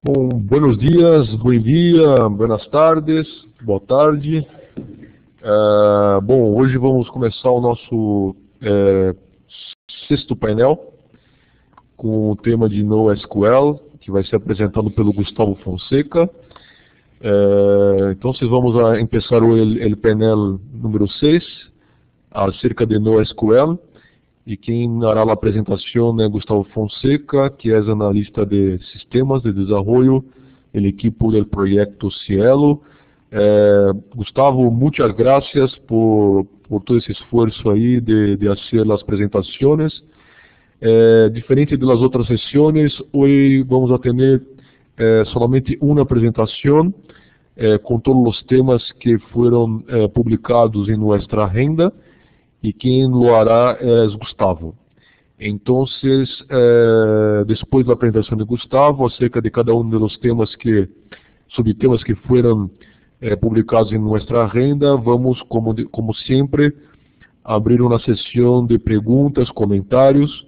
Bom, buenos dias, bom dia, buenas tardes, boa tarde. Bom, hoje vamos começar o nosso sexto painel com o tema de NoSQL, que vai ser apresentado pelo Gustavo Fonseca. Então, vamos começar o painel número 6, acerca de NoSQL. E quem hará a apresentação é Gustavo Fonseca, que é analista de sistemas de desenvolvimento do equipo do projeto Cielo. Gustavo, muitas graças por todo esse esforço aí de fazer as apresentações. Diferente das outras sessões, hoje vamos a ter somente uma apresentação com todos os temas que foram publicados em nossa agenda. E quem lo hará é Gustavo. Então, depois da apresentação de Gustavo, acerca de cada um dos subtemas que foram publicados em nossa agenda, vamos, como sempre, abrir uma sessão de perguntas, comentários,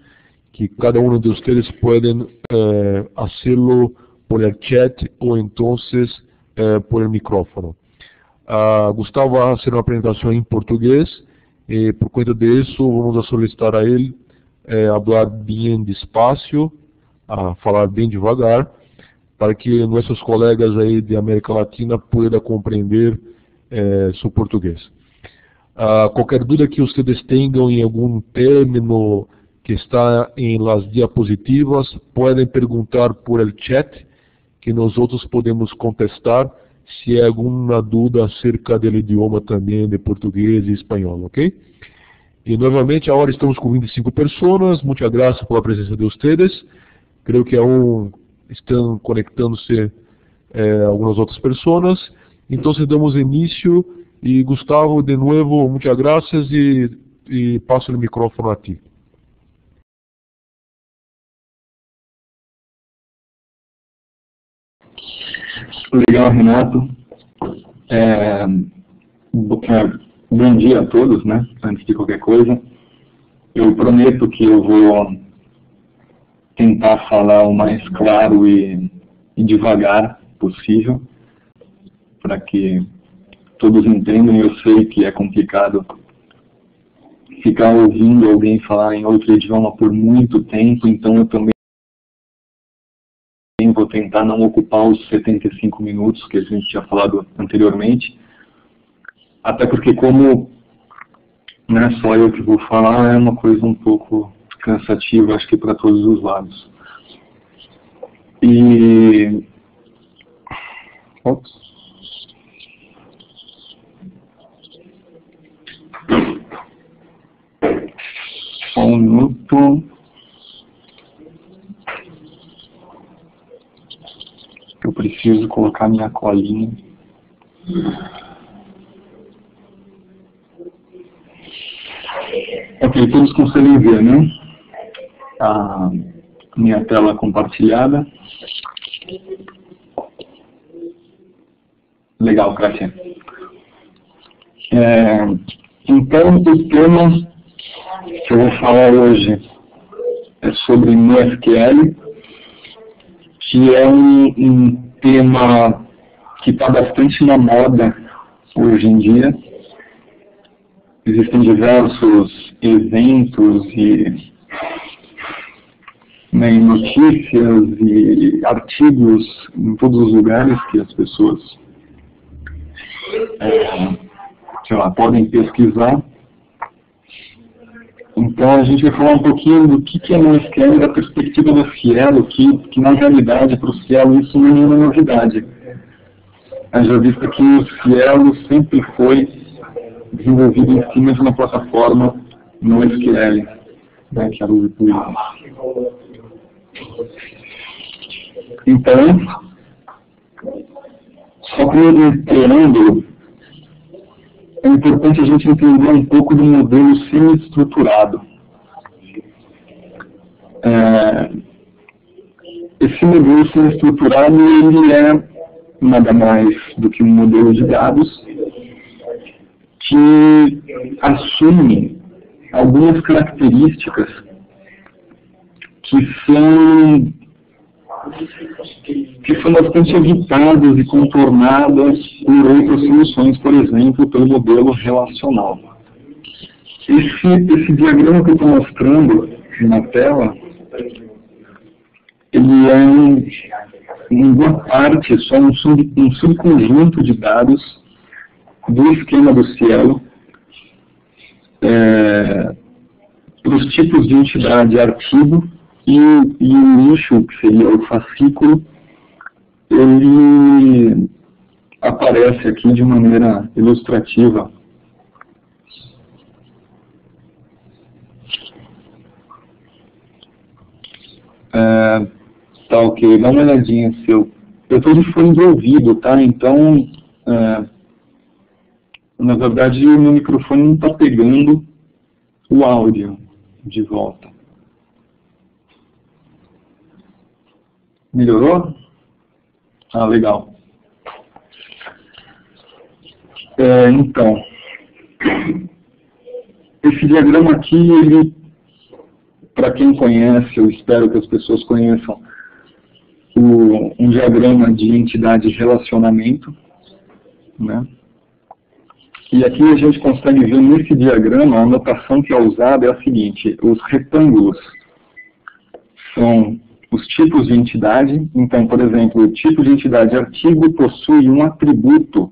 que cada um de vocês podem fazê-lo por el chat ou então por el micrófono. Gustavo vai fazer uma apresentação em português. E por conta disso, vamos solicitar a ele falar bem despacio, falar bem devagar, para que nossos colegas aí de América Latina possam compreender seu português. Qualquer dúvida que vocês tenham em algum término que está em las diapositivas, podem perguntar por el chat, que nós outros podemos contestar, se há alguma dúvida acerca do idioma também, de português e espanhol, ok? E novamente, agora estamos com 25 pessoas, muitas graças pela presença de vocês. Creio que aún estão conectando-se algumas outras pessoas. Então, damos início. E Gustavo, de novo, muitas graças e passo o microfone a ti. Legal, Renato. Bom dia a todos, né? Antes de qualquer coisa, eu prometo que eu vou tentar falar o mais claro e devagar possível, para que todos entendam. Eu sei que é complicado ficar ouvindo alguém falar em outro idioma por muito tempo, então eu também vou tentar não ocupar os 75 minutos que a gente tinha falado anteriormente, até porque como não é só eu que vou falar, é uma coisa um pouco cansativa, acho que para todos os lados. E... Ops. Só um minuto. Eu preciso colocar minha colinha. Ok, todos conseguem ver, né? A minha tela compartilhada. Legal, Kátia. Então, o tema que eu vou falar hoje é sobre NoSQL, que é um tema que está bastante na moda hoje em dia. Existem diversos eventos e notícias e artigos em todos os lugares que as pessoas podem pesquisar. Então a gente vai falar um pouquinho do que é NoSQL da perspectiva do Cielo, que na realidade para o Cielo isso não é uma novidade. Já visto que o Cielo sempre foi desenvolvido em cima de uma plataforma NoSQL, né, que era o Windows. Então, só como um preâmbulo, é importante a gente entender um pouco do modelo semi-estruturado. Esse modelo semi-estruturado ele é nada mais do que um modelo de dados que assume algumas características que são que são bastante evitadas e contornadas por outras soluções, por exemplo, pelo modelo relacional. Esse diagrama que eu estou mostrando na tela, ele é em boa parte só um subconjunto de dados do esquema do Cielo para os tipos de entidade arquivo e o nicho, que seria o fascículo, ele aparece aqui de maneira ilustrativa. Tá ok, dá uma olhadinha se eu estou de fone de ouvido, tá? Então, na verdade, o meu microfone não está pegando o áudio de volta. Melhorou? Ah, legal. Então, esse diagrama aqui, ele, para quem conhece, eu espero que as pessoas conheçam, um diagrama de entidade de relacionamento, né? E aqui a gente consegue ver nesse diagrama, a notação que é usada é a seguinte: os retângulos são os tipos de entidade. Então, por exemplo, o tipo de entidade artigo possui um atributo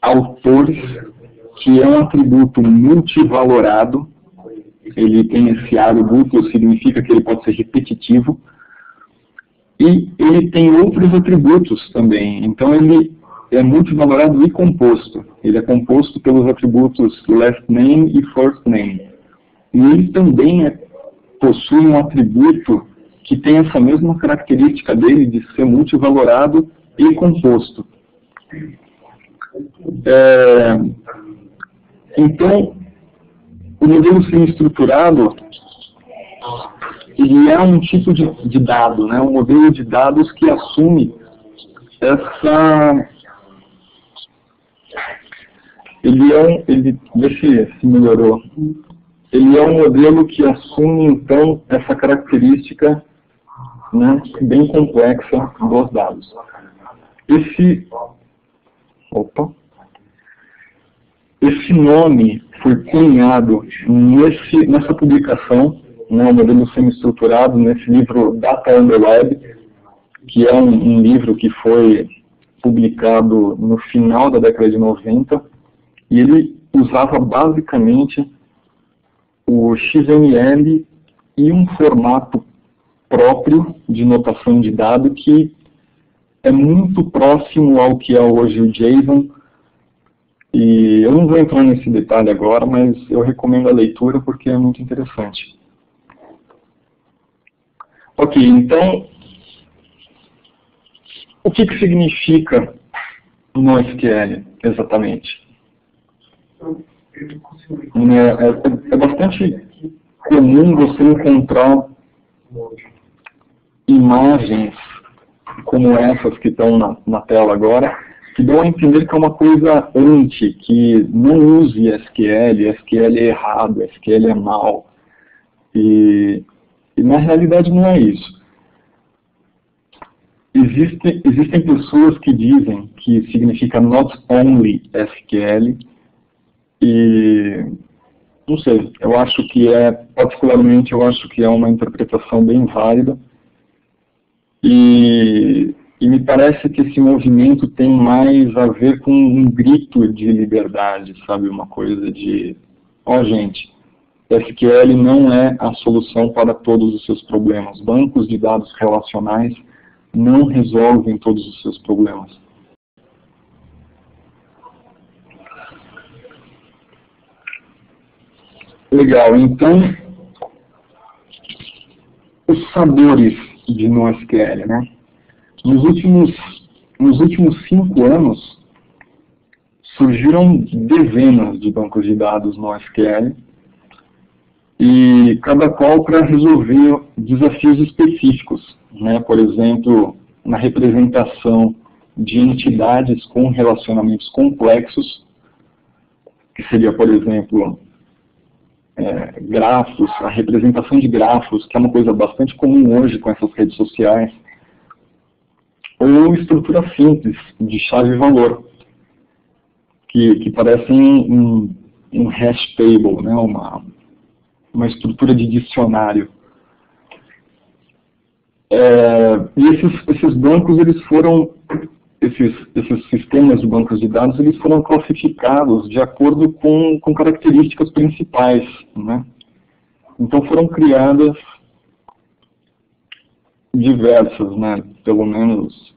autor, que é um atributo multivalorado. Ele tem esse aro duplo, significa que ele pode ser repetitivo. E ele tem outros atributos também. Então, ele é multivalorado e composto. Ele é composto pelos atributos last name e first name. E ele também possui um atributo que tem essa mesma característica dele de ser multivalorado e composto. Então, o modelo semi-estruturado, ele é um tipo de dado, né? Um modelo de dados que assume essa... Vê se melhorou. Ele é um modelo que assume, então, essa característica, né, bem complexa dos dados. Esse nome foi cunhado nessa publicação, né, o modelo semi-estruturado, nesse livro Data on the Web, que é um livro que foi publicado no final da década de 90, e ele usava basicamente o XML e um formato próprio de notação de dado que é muito próximo ao que é hoje o JSON. E eu não vou entrar nesse detalhe agora, mas eu recomendo a leitura porque é muito interessante. Ok, então, o que significa NoSQL exatamente? É bastante comum você encontrar imagens como essas que estão na tela agora, que dão a entender que é uma coisa anti, que não use SQL, SQL é errado, SQL é mal. E na realidade não é isso. Existem pessoas que dizem que significa not only SQL, e não sei, eu acho que particularmente eu acho que é uma interpretação bem válida, e me parece que esse movimento tem mais a ver com um grito de liberdade, sabe, uma coisa de, gente, SQL não é a solução para todos os seus problemas, bancos de dados relacionais não resolvem todos os seus problemas. Legal, então, os sabores de NoSQL, né? Nos últimos 5 anos, surgiram dezenas de bancos de dados NoSQL, e cada qual para resolver desafios específicos, né? Por exemplo, na representação de entidades com relacionamentos complexos, que seria, por exemplo, grafos, a representação de grafos, que é uma coisa bastante comum hoje com essas redes sociais, ou estrutura simples de chave-valor, que parecem um hash table, né? Uma estrutura de dicionário. E esses bancos, esses sistemas de bancos de dados, eles foram classificados de acordo com características principais, né? Então foram criadas diversas, né? Pelo menos,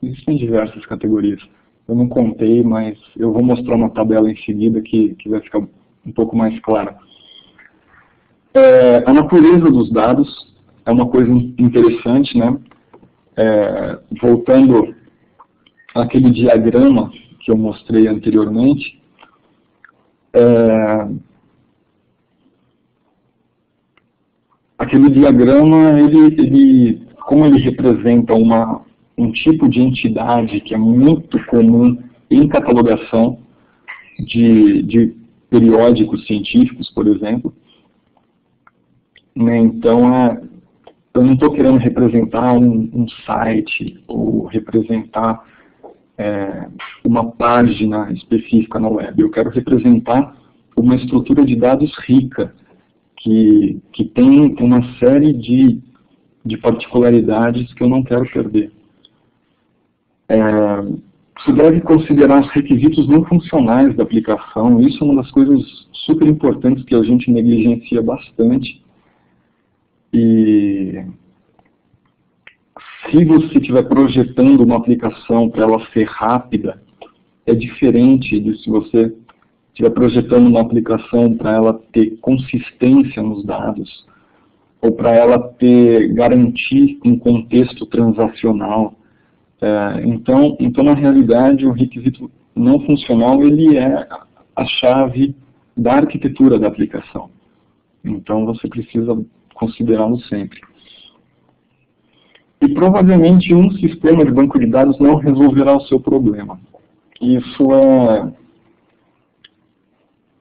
existem diversas categorias. Eu não contei, mas eu vou mostrar uma tabela em seguida que vai ficar um pouco mais clara. A natureza dos dados é uma coisa interessante, né? Voltando àquele diagrama que eu mostrei anteriormente, aquele diagrama, como ele representa um tipo de entidade que é muito comum em catalogação de periódicos científicos, por exemplo, né? Então, eu não estou querendo representar um site ou representar uma página específica na web. Eu quero representar uma estrutura de dados rica, que tem uma série de particularidades que eu não quero perder. Você deve considerar os requisitos não funcionais da aplicação. Isso é uma das coisas super importantes que a gente negligencia bastante. E se você estiver projetando uma aplicação para ela ser rápida, é diferente de se você estiver projetando uma aplicação para ela ter consistência nos dados, ou para ela garantir um contexto transacional. Então, na realidade, o requisito não funcional ele é a chave da arquitetura da aplicação. Então, você precisa considerá-lo sempre. E provavelmente um sistema de banco de dados não resolverá o seu problema. Isso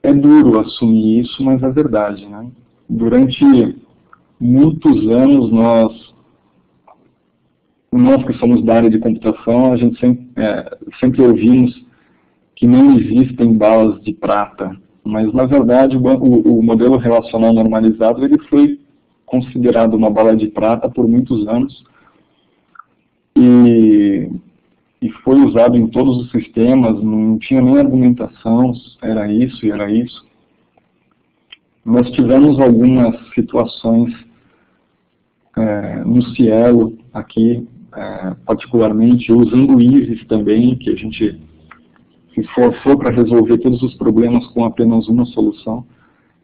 é duro assumir isso, mas é verdade, né? Durante muitos anos, nós que somos da área de computação, a gente sempre ouvimos que não existem balas de prata. Mas, na verdade, o modelo relacional normalizado ele foi considerado uma bala de prata por muitos anos e foi usado em todos os sistemas, não tinha nem argumentação, era isso e era isso. Nós tivemos algumas situações no Cielo, aqui, particularmente, usando o ISIS também, que a gente se esforçou para resolver todos os problemas com apenas uma solução,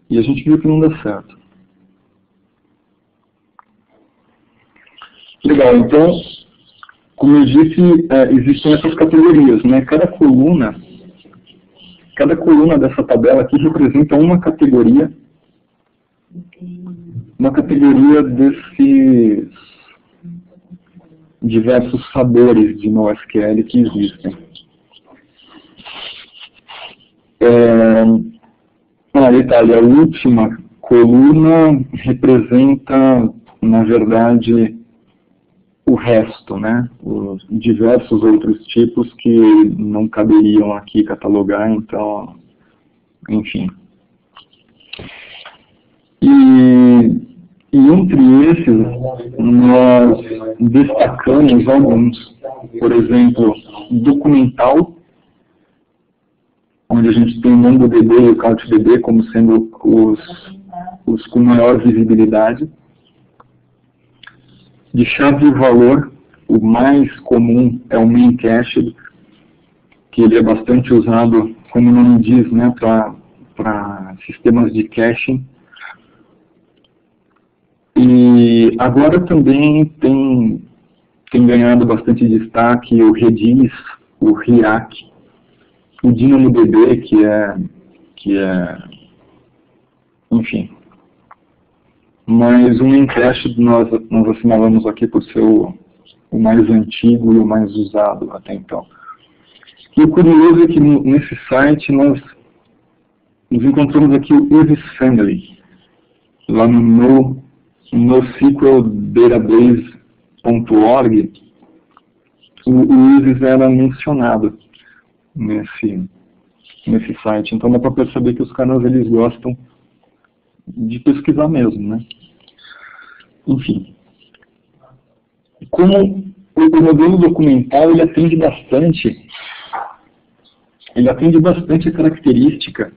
e a gente viu que não dá certo. Legal, então, como eu disse, existem essas categorias, né? Cada coluna dessa tabela aqui representa uma categoria desses diversos sabores de NoSQL que existem. Detalhe, a última coluna representa, na verdade, o resto, né? Os diversos outros tipos que não caberiam aqui catalogar, então, enfim. E entre esses, nós destacamos alguns. Por exemplo, documental, onde a gente tem o MongoDB e o CouchDB como sendo os com maior visibilidade. De chave-valor, o mais comum é o Memcached, que ele é bastante usado, como o nome diz, né, para sistemas de caching. E agora também tem ganhado bastante destaque o Redis, o Riak, o DynamoDB, que é enfim. Mas o Memcached nós assinalamos aqui por ser o mais antigo e o mais usado até então. E o curioso é que nesse site nós encontramos aqui o Isis Family, lá no NoSQL Database.org, o ISIS era mencionado nesse site. Então dá para perceber que os caras eles gostam de pesquisar mesmo, né? Enfim. Como o modelo documental ele atende bastante a característica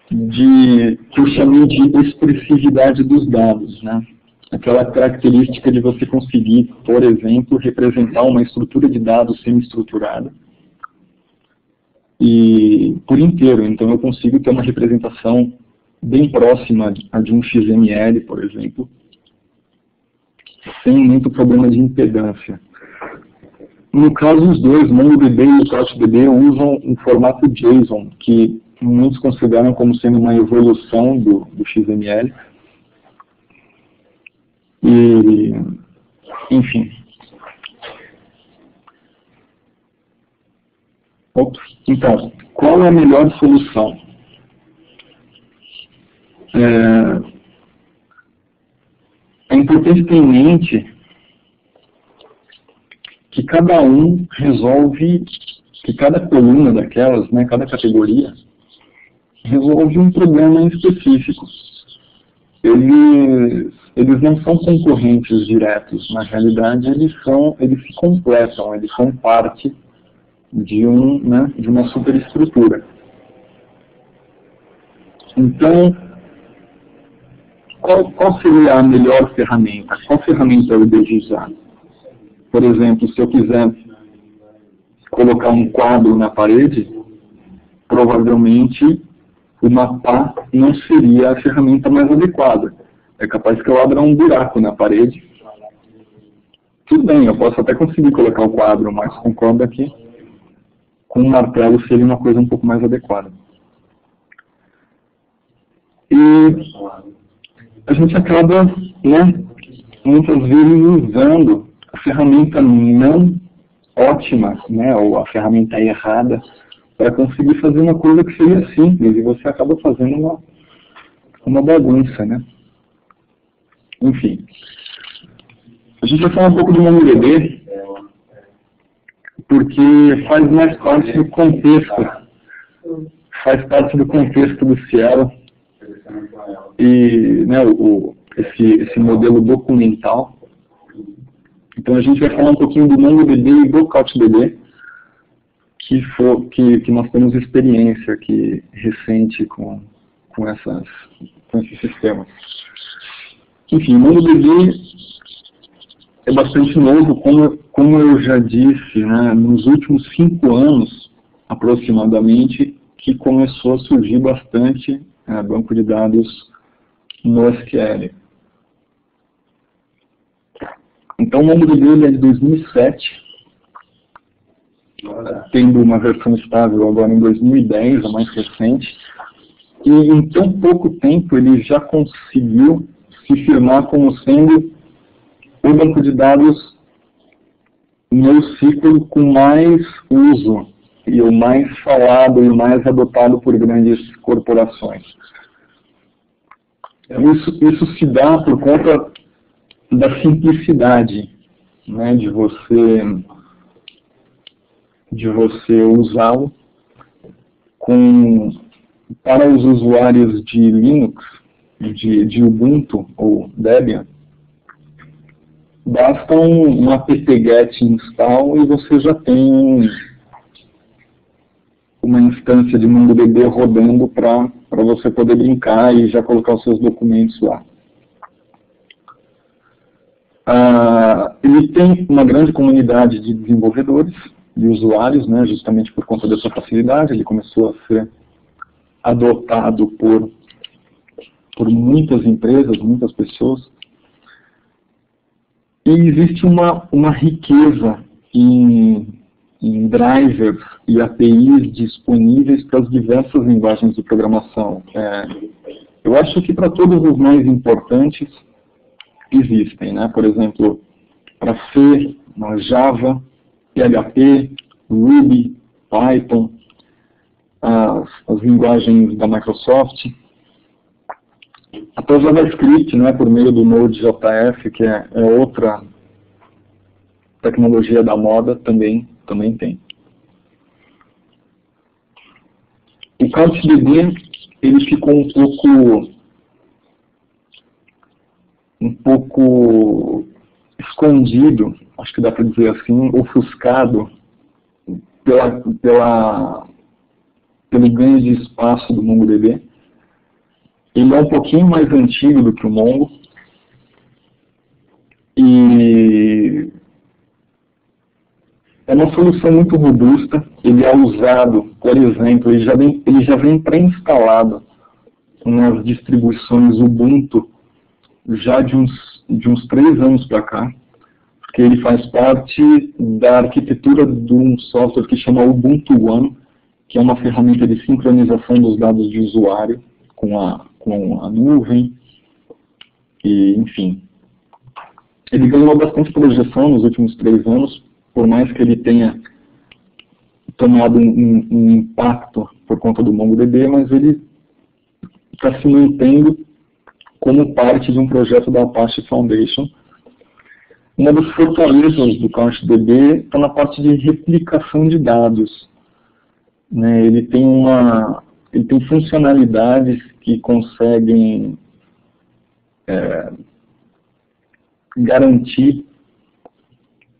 que eu chamei de expressividade dos dados, né? Aquela característica de você conseguir, por exemplo, representar uma estrutura de dados semi-estruturada e por inteiro. Então eu consigo ter uma representação bem próxima a de um XML, por exemplo, sem muito problema de impedância. No caso, os dois, MongoDB e o CouchDB, usam um formato JSON, que muitos consideram como sendo uma evolução do XML. E, enfim. Então, qual é a melhor solução? É importante ter em mente que cada um resolve, que cada coluna daquelas, né, cada categoria, resolve um problema em específico. Eles não são concorrentes diretos, na realidade eles se completam, eles são parte de uma superestrutura. Então, qual seria a melhor ferramenta? Qual ferramenta eu devo usar? Por exemplo, se eu quiser colocar um quadro na parede, provavelmente o mapa não seria a ferramenta mais adequada. É capaz que eu abra um buraco na parede. Tudo bem, eu posso até conseguir colocar o quadro, mas concordo que com um martelo seria uma coisa um pouco mais adequada. E a gente acaba, muitas vezes usando a ferramenta não ótima, ou a ferramenta errada, para conseguir fazer uma coisa que seria simples, e você acaba fazendo uma bagunça, né? Enfim. A gente vai falar um pouco do MongoDB, porque faz mais parte do contexto, do Cielo, e esse modelo documental. Então a gente vai falar um pouquinho do MongoDB e do CouchDB, que nós temos experiência aqui recente com esses sistemas. Enfim, o MongoDB é bastante novo, como eu já disse, nos últimos 5 anos, aproximadamente, que começou a surgir bastante banco de dados no SQL. Então o MongoDB é de 2007, tendo uma versão estável agora em 2010, a mais recente, e em tão pouco tempo ele já conseguiu se firmar como sendo o banco de dados NoSQL com mais uso, e o mais falado e o mais adotado por grandes corporações. Isso se dá por conta da simplicidade, de você usá-lo para os usuários de Linux, de Ubuntu ou Debian. Basta um apt-get install e você já tem uma instância de MongoDB rodando para você poder brincar e já colocar os seus documentos lá. Ele tem uma grande comunidade de desenvolvedores, de usuários, justamente por conta dessa facilidade. Ele começou a ser adotado por muitas empresas, muitas pessoas. E existe uma riqueza em drivers e APIs disponíveis para as diversas linguagens de programação. Eu acho que para todos os mais importantes existem, por exemplo, para C, Java, PHP, Ruby, Python, as linguagens da Microsoft, até o JavaScript, por meio do Node.js, que é outra tecnologia da moda também tem. O CouchDB, ele ficou um pouco escondido, acho que dá para dizer assim, ofuscado pelo ganho de espaço do MongoDB. Ele é um pouquinho mais antigo do que o Mongo. E é uma solução muito robusta. Ele é usado, por exemplo, ele já vem pré-instalado nas distribuições Ubuntu já de uns 3 anos para cá, porque ele faz parte da arquitetura de um software que chama Ubuntu One, que é uma ferramenta de sincronização dos dados de usuário com a nuvem, e enfim. Ele ganhou bastante projeção nos últimos 3 anos, por mais que ele tenha tomado um impacto por conta do MongoDB, mas ele está se mantendo como parte de um projeto da Apache Foundation. Uma das fortalezas do CouchDB está na parte de replicação de dados. Né? Ele tem funcionalidades que conseguem garantir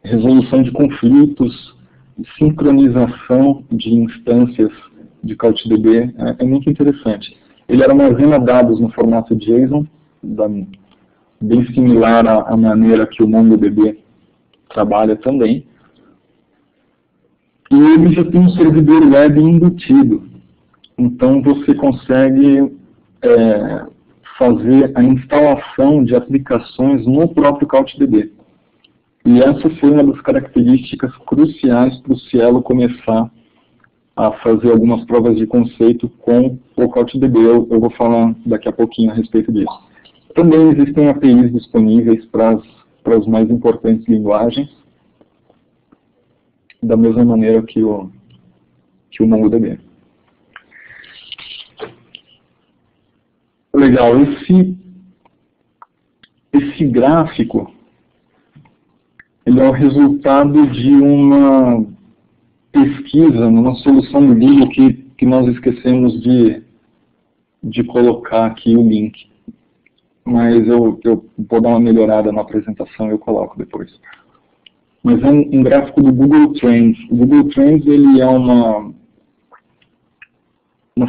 resolução de conflitos, sincronização de instâncias de CouchDB. É muito interessante. Ele armazena dados no formato JSON, bem similar à maneira que o MongoDB trabalha também. E ele já tem um servidor web embutido. Então você consegue fazer a instalação de aplicações no próprio CouchDB. E essa foi uma das características cruciais para o Cielo começar a fazer algumas provas de conceito com o CouchDB. Eu vou falar daqui a pouquinho a respeito disso. Também existem APIs disponíveis para as mais importantes linguagens, da mesma maneira que o MongoDB. Legal, esse gráfico ele é o resultado de uma pesquisa numa solução do Google que nós esquecemos de colocar aqui o link. Mas eu vou dar uma melhorada na apresentação e eu coloco depois. Mas é um gráfico do Google Trends. O Google Trends ele é uma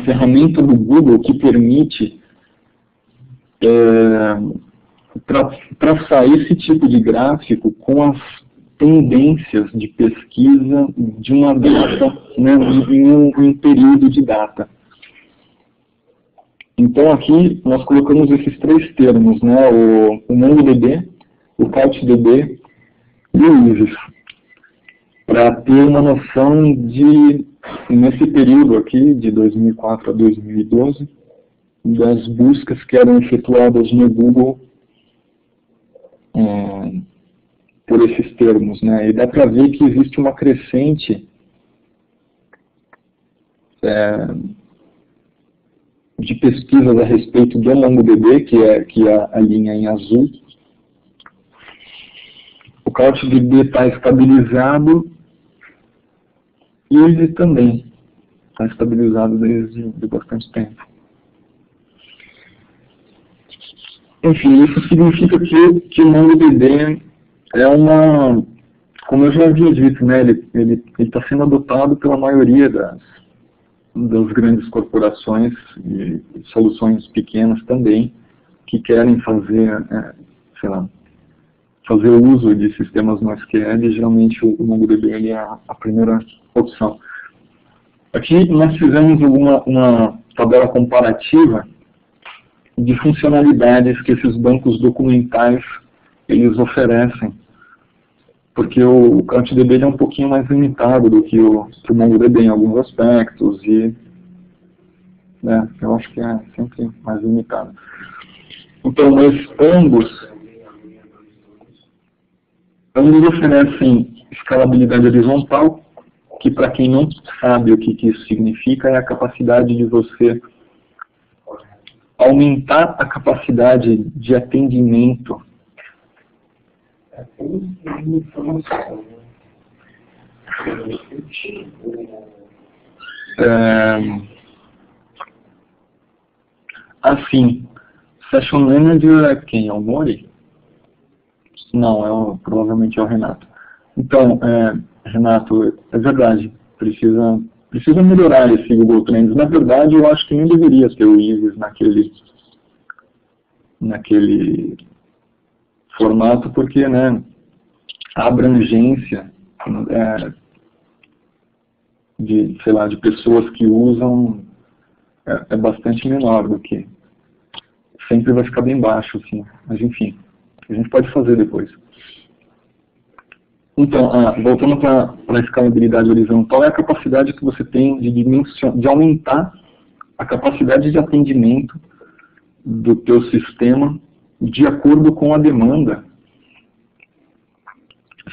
ferramenta do Google que permite traçar esse tipo de gráfico com as tendências de pesquisa de uma data, né, em um período de data. Então aqui nós colocamos esses 3 termos, né, o MongoDB, o CouchDB e o Isis, para ter uma noção de, nesse período aqui, de 2004 a 2012, das buscas que eram efetuadas no Google por esses termos, né? E dá para ver que existe uma crescente de pesquisas a respeito do MongoDB, que é a linha em azul. O CouchDB está estabilizado e ele também está estabilizado desde bastante tempo. Enfim, isso significa que o MongoDB é como eu já havia dito, né, ele está sendo adotado pela maioria das grandes corporações e soluções pequenas também, que querem fazer, fazer uso de sistemas NoSQL, e geralmente o MongoDB ele é a primeira opção. Aqui nós fizemos uma tabela comparativa de funcionalidades que esses bancos documentais eles oferecem, porque o CouchDB é um pouquinho mais limitado do que o MongoDB em alguns aspectos, e eu acho que é sempre mais limitado. Então, mas ambos oferecem escalabilidade horizontal, que para quem não sabe o que isso significa, é a capacidade de você aumentar a capacidade de atendimento Assim, Session Manager é quem? É o Mori? Não, provavelmente é o Renato. Então, Renato, é verdade, precisa melhorar esse Google Trends. Na verdade, eu acho que nem deveria ter o Isis naquele formato, porque, né, a abrangência de pessoas que usam é bastante menor do que. Sempre vai ficar bem baixo, assim. Mas, enfim, a gente pode fazer depois. Então, voltando para a escalabilidade horizontal, é a capacidade que você tem de aumentar a capacidade de atendimento do teu sistema de acordo com a demanda,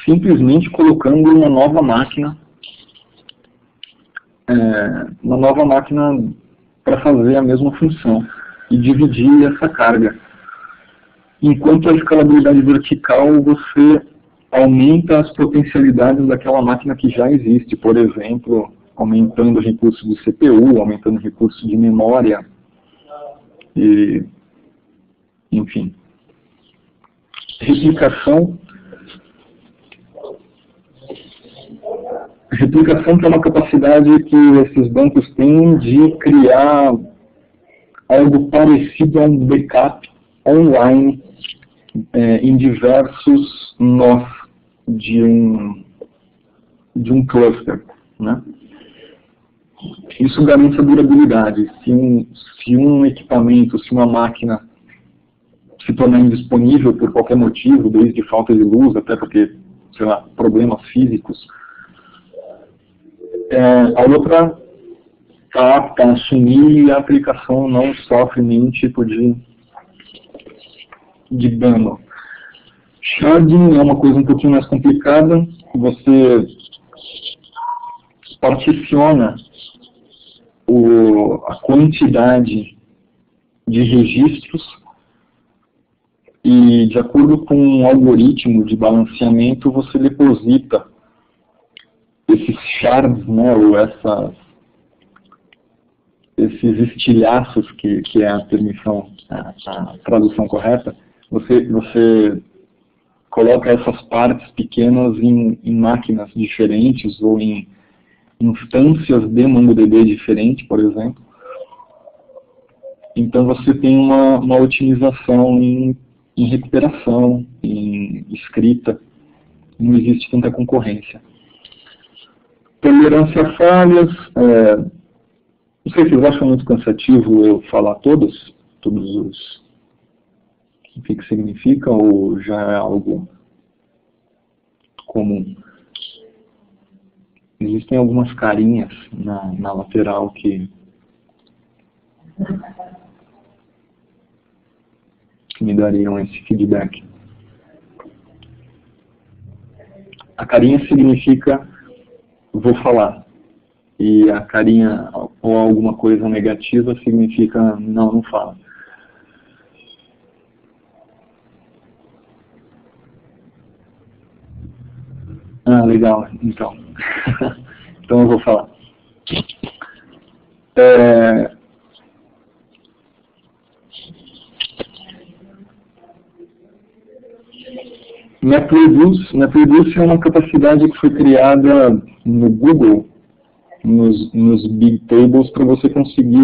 simplesmente colocando uma nova máquina para fazer a mesma função e dividir essa carga. Enquanto a escalabilidade vertical, você aumenta as potencialidades daquela máquina que já existe, por exemplo, aumentando o recurso de CPU, aumentando o recurso de memória, e, enfim. Replicação que é uma capacidade que esses bancos têm de criar algo parecido a um backup online em diversos nós de um cluster, né? Isso garante a durabilidade. Se um equipamento, se uma máquina se tornar indisponível por qualquer motivo, desde falta de luz até porque, sei lá, problemas físicos, a outra está apta a assumir e a aplicação não sofre nenhum tipo de dano. Sharding é uma coisa um pouquinho mais complicada. Você particiona a quantidade de registros e, de acordo com um algoritmo de balanceamento, você deposita esses shards, né, ou esses estilhaços, que é a tradução correta. Você coloca essas partes pequenas em máquinas diferentes ou em instâncias de MongoDB diferente, por exemplo. Então você tem uma otimização em recuperação, em escrita, não existe tanta concorrência. Tolerância a falhas, não sei se vocês acham muito cansativo eu falar todos os o que significa, ou já é algo comum? Existem algumas carinhas na lateral que me dariam esse feedback. A carinha significa vou falar, e a carinha ou alguma coisa negativa significa não fala. Ah, legal, então. Então eu vou falar. MapReduce é uma capacidade que foi criada no Google, nos Big Tables, para você conseguir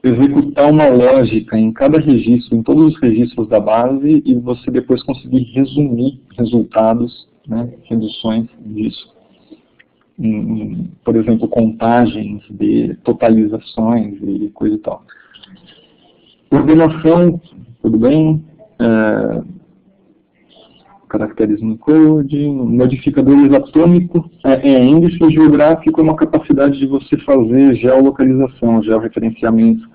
executar uma lógica em cada registro, em todos os registros da base, e você depois conseguir resumir resultados, né, reduções disso. Por exemplo, contagens de totalizações e coisa e tal. Ordenação, tudo bem. Caracteres no code, modificadores atômicos, índice geográfico é uma capacidade de você fazer geolocalização, georreferenciamento.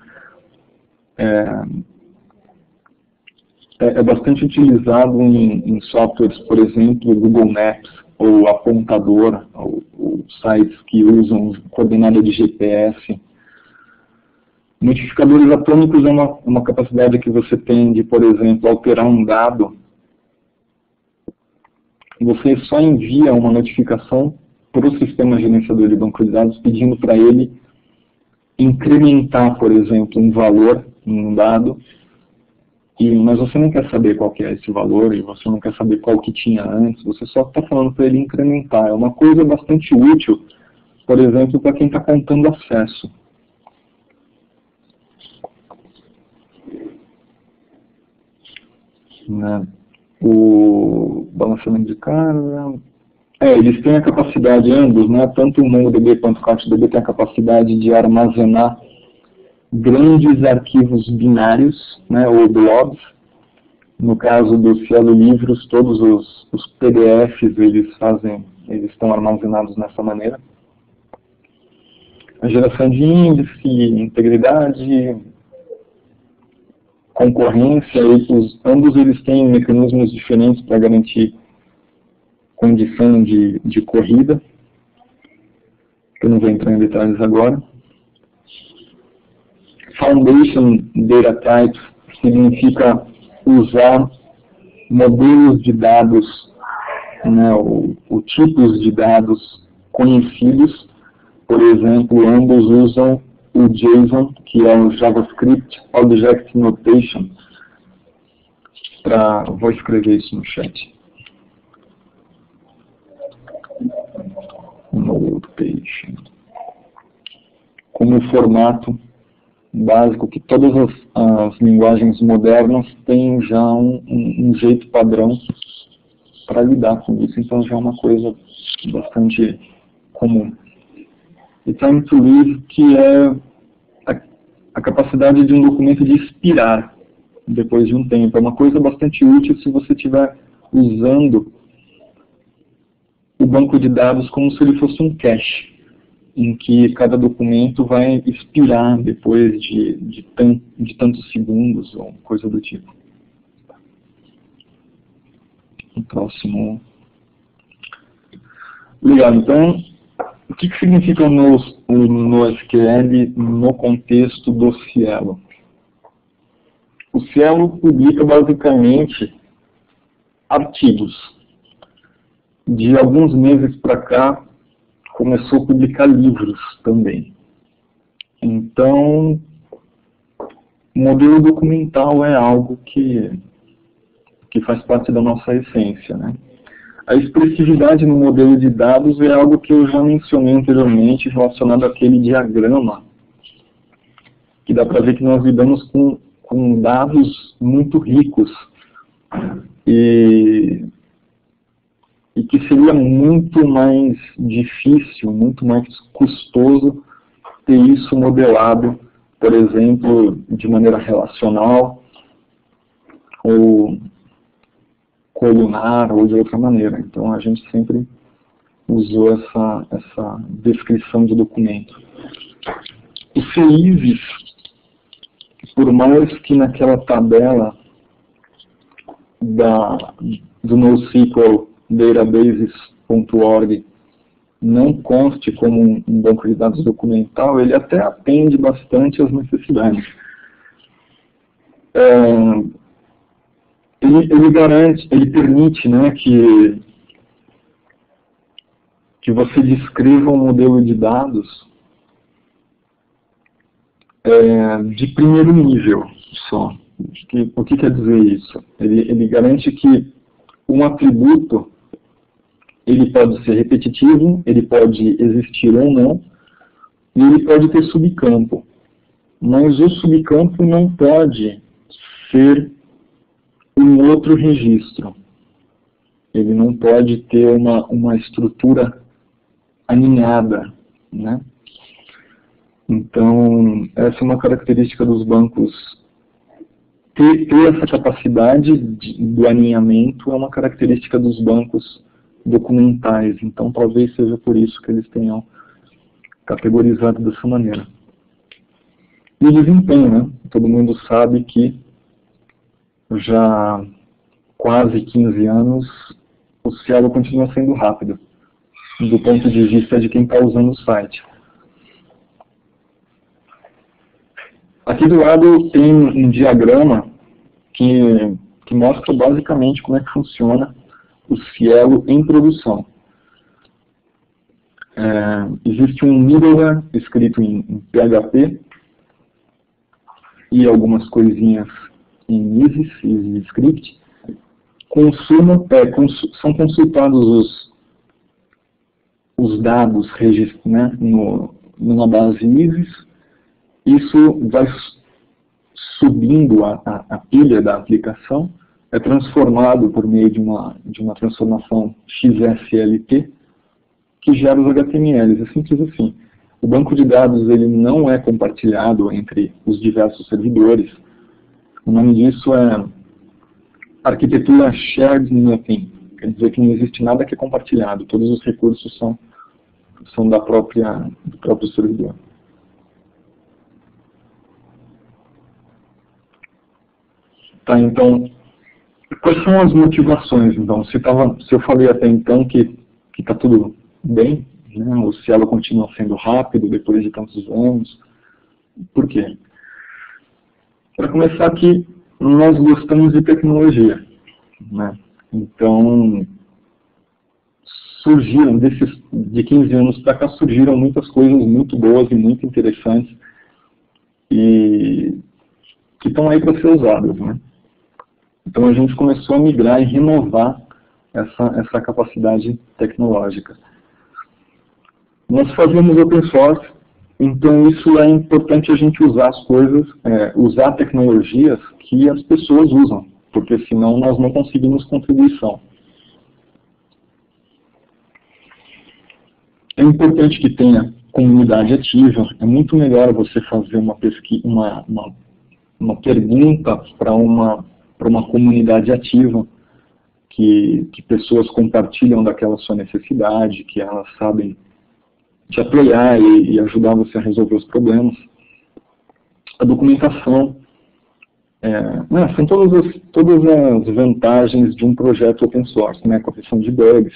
É bastante utilizado em softwares, por exemplo, Google Maps, ou Apontador, ou sites que usam coordenada de GPS. Modificadores atômicos é uma capacidade que você tem de, por exemplo, alterar um dado. Você só envia uma notificação para o sistema gerenciador de banco de dados pedindo para ele incrementar, por exemplo, um valor em um dado, mas você não quer saber qual que é esse valor e você não quer saber qual que tinha antes, você só está falando para ele incrementar. É uma coisa bastante útil, por exemplo, para quem está contando acesso. Né? O balanceamento de carga... eles têm a capacidade, ambos, né? Tanto o MongoDB quanto o CouchDB tem a capacidade de armazenar grandes arquivos binários, né, ou blobs. No caso do Cielo Livros, todos os PDFs eles estão armazenados dessa maneira. A geração de índice, integridade, concorrência, ambos eles têm mecanismos diferentes para garantir condição de corrida, que eu não vou entrar em detalhes agora. Foundation Data Types significa usar modelos de dados, né, ou tipos de dados conhecidos. Por exemplo, ambos usam o JSON, que é o JavaScript Object Notation. Vou escrever isso no chat. Notation. Como formato básico que todas as linguagens modernas têm já um jeito padrão para lidar com isso, então já é uma coisa bastante comum. E Time to Live, que é a capacidade de um documento de expirar depois de um tempo. É uma coisa bastante útil se você estiver usando o banco de dados como se ele fosse um cache, em que cada documento vai expirar depois de tantos segundos, ou coisa do tipo. O próximo. Legal, então, o que significa o NoSQL no contexto do Cielo? O Cielo publica basicamente artigos. De alguns meses para cá, começou a publicar livros também. Então, o modelo documental é algo que faz parte da nossa essência, né? A expressividade no modelo de dados é algo que eu já mencionei anteriormente, relacionado àquele diagrama, que dá para ver que nós lidamos com dados muito ricos e que seria muito mais difícil, muito mais custoso ter isso modelado, por exemplo, de maneira relacional, ou colunar, ou de outra maneira. Então a gente sempre usou essa descrição de documento. O CIVIS, por mais que naquela tabela do NoSQL databases.org não conste como um banco de dados documental, ele até atende bastante às necessidades. Ele permite, né, que você descreva um modelo de dados de primeiro nível só. O que quer dizer isso? Ele garante que um atributo ele pode ser repetitivo, ele pode existir ou não, e ele pode ter subcampo. Mas o subcampo não pode ser um outro registro. Ele não pode ter uma estrutura aninhada, né? Então, essa é uma característica dos bancos. Ter essa capacidade do aninhamento é uma característica dos bancos documentais. Então, talvez seja por isso que eles tenham categorizado dessa maneira. E o desempenho, né? Todo mundo sabe que já quase 15 anos o Cielo continua sendo rápido, do ponto de vista de quem está usando o site. Aqui do lado tem um diagrama que mostra basicamente como é que funciona o Cielo em produção. Existe um middleware escrito em PHP e algumas coisinhas em Easy Script. São consultados os dados né, numa base Isis. Isso vai subindo a pilha da aplicação, é transformado por meio de uma transformação XSLT, que gera os HTMLs. É simples assim. O banco de dados ele não é compartilhado entre os diversos servidores. O nome disso é arquitetura Shared Nothing. Quer dizer que não existe nada que é compartilhado. Todos os recursos são do próprio servidor. Tá, então, quais são as motivações? Então, se eu falei até então que está tudo bem, né? O Cielo continua sendo rápido depois de tantos anos. Por quê? Para começar aqui, nós gostamos de tecnologia, né? Então, surgiram, de 15 anos para cá, surgiram muitas coisas muito boas e muito interessantes e que estão aí para ser usadas, né? Então a gente começou a migrar e renovar essa capacidade tecnológica. Nós fazemos open source, então isso é importante a gente usar as coisas, usar tecnologias que as pessoas usam, porque senão nós não conseguimos contribuição. É importante que tenha comunidade ativa, é muito melhor você fazer uma pergunta para uma comunidade ativa, que pessoas compartilham daquela sua necessidade, que elas sabem te apoiar e ajudar você a resolver os problemas. A documentação, são todas as vantagens de um projeto open source, né, correção de bugs.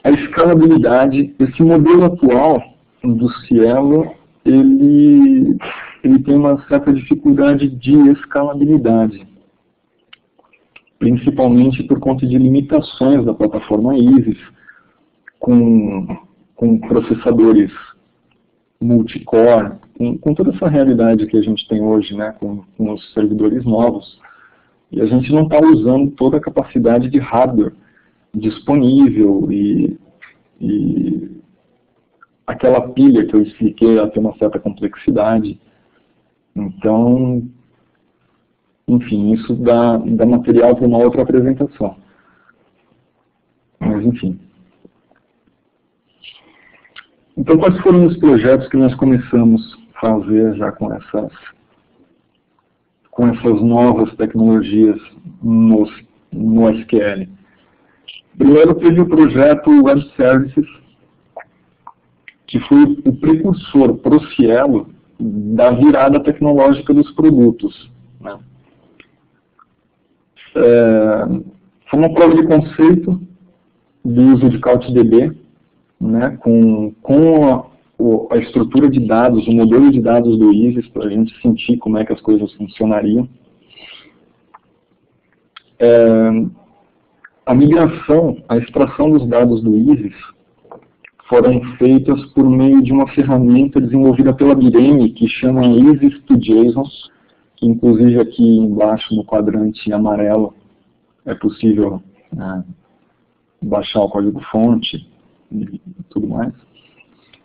A escalabilidade, esse modelo atual do Cielo, ele tem uma certa dificuldade de escalabilidade, principalmente por conta de limitações da plataforma Isis, com processadores multicore, com toda essa realidade que a gente tem hoje, né, com os servidores novos. E a gente não está usando toda a capacidade de hardware disponível e aquela pilha que eu expliquei, ela tem uma certa complexidade. Então, enfim, isso dá material para uma outra apresentação. Mas, enfim. Então, quais foram os projetos que nós começamos a fazer já com essas novas tecnologias no SQL? Primeiro teve o projeto Web Services, que foi o precursor para o Cielo da virada tecnológica dos produtos, né? Foi uma prova de conceito do uso de CouchDB, né, com a estrutura de dados, o modelo de dados do Isis, para a gente sentir como é que as coisas funcionariam. A migração, a extração dos dados do Isis foram feitas por meio de uma ferramenta desenvolvida pela Bireme, que chama Isis to JSON, que inclusive aqui embaixo no quadrante amarelo é possível baixar o código-fonte e tudo mais.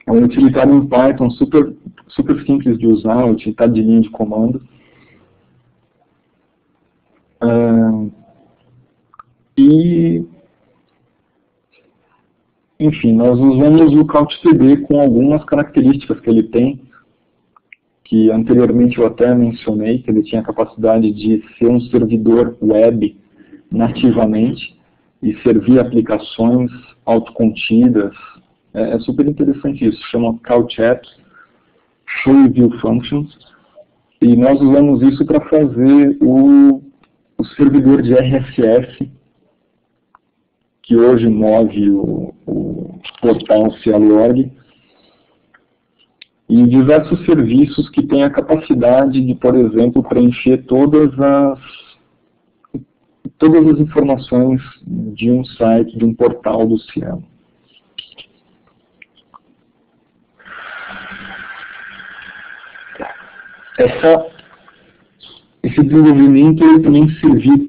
É um utilitário em Python super simples de usar, um utilitário de linha de comando. Enfim, nós usamos o CouchDB com algumas características que ele tem, que anteriormente eu até mencionei, que ele tinha a capacidade de ser um servidor web nativamente e servir aplicações autocontidas. É super interessante isso, chama CouchApps, Show View Functions, e nós usamos isso para fazer o servidor de RSS, que hoje move o portal Cielo.org. e diversos serviços que têm a capacidade de, por exemplo, preencher todas as informações de um site, de um portal do Cielo. Esse desenvolvimento ele também serviu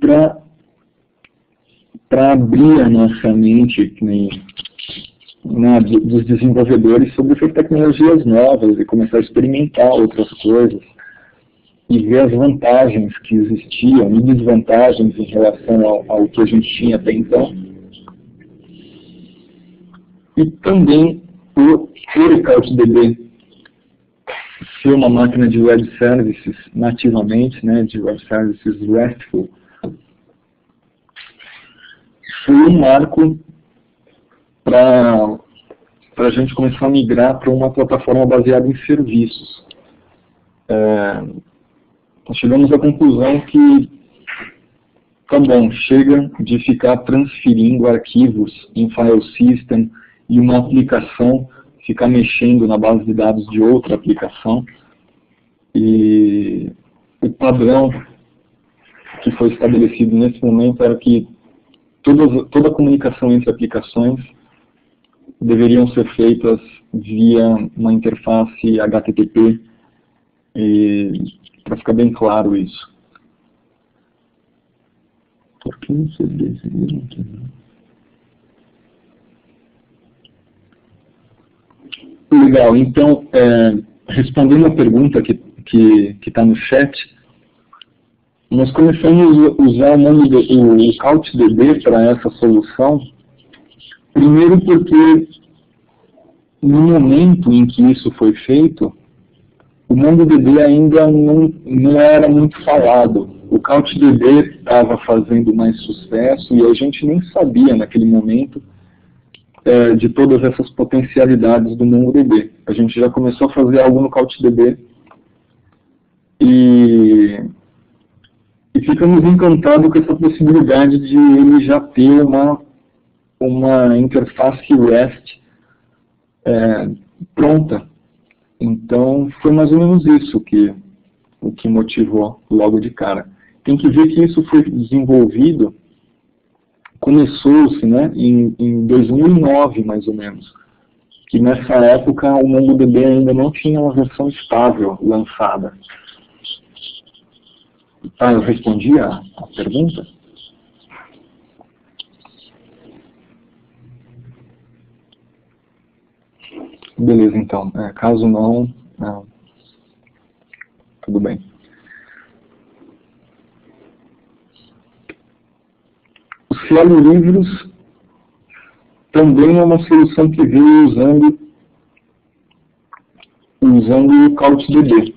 para abrir a nossa mente, né, dos desenvolvedores sobre essas tecnologias novas e começar a experimentar outras coisas e ver as vantagens que existiam e desvantagens em relação ao que a gente tinha até então. E também por CouchDB ser uma máquina de web services nativamente, né, de web services RESTful, foi um marco para a gente começar a migrar para uma plataforma baseada em serviços. Nós chegamos à conclusão que, tá bom, chega de ficar transferindo arquivos em file system e uma aplicação ficar mexendo na base de dados de outra aplicação. E o padrão que foi estabelecido nesse momento era que toda a comunicação entre aplicações deveriam ser feitas via uma interface HTTP, para ficar bem claro isso. Por que não sei dizer? Legal, então, respondendo a pergunta que está no chat, nós começamos a usar o CouchDB para essa solução, primeiro porque no momento em que isso foi feito, o MongoDB ainda não era muito falado. O CouchDB estava fazendo mais sucesso e a gente nem sabia naquele momento de todas essas potencialidades do MongoDB. A gente já começou a fazer algo no CouchDB e ficamos encantados com essa possibilidade de ele já ter uma interface REST pronta. Então, foi mais ou menos isso o que motivou logo de cara. Tem que ver que isso foi desenvolvido, começou-se, né, em 2009, mais ou menos. Que nessa época o MongoDB ainda não tinha uma versão estável lançada. Tá, eu respondi a pergunta? Beleza, então. Caso não, tudo bem. O Cielo Livros também é uma solução que veio usando o CouchDB.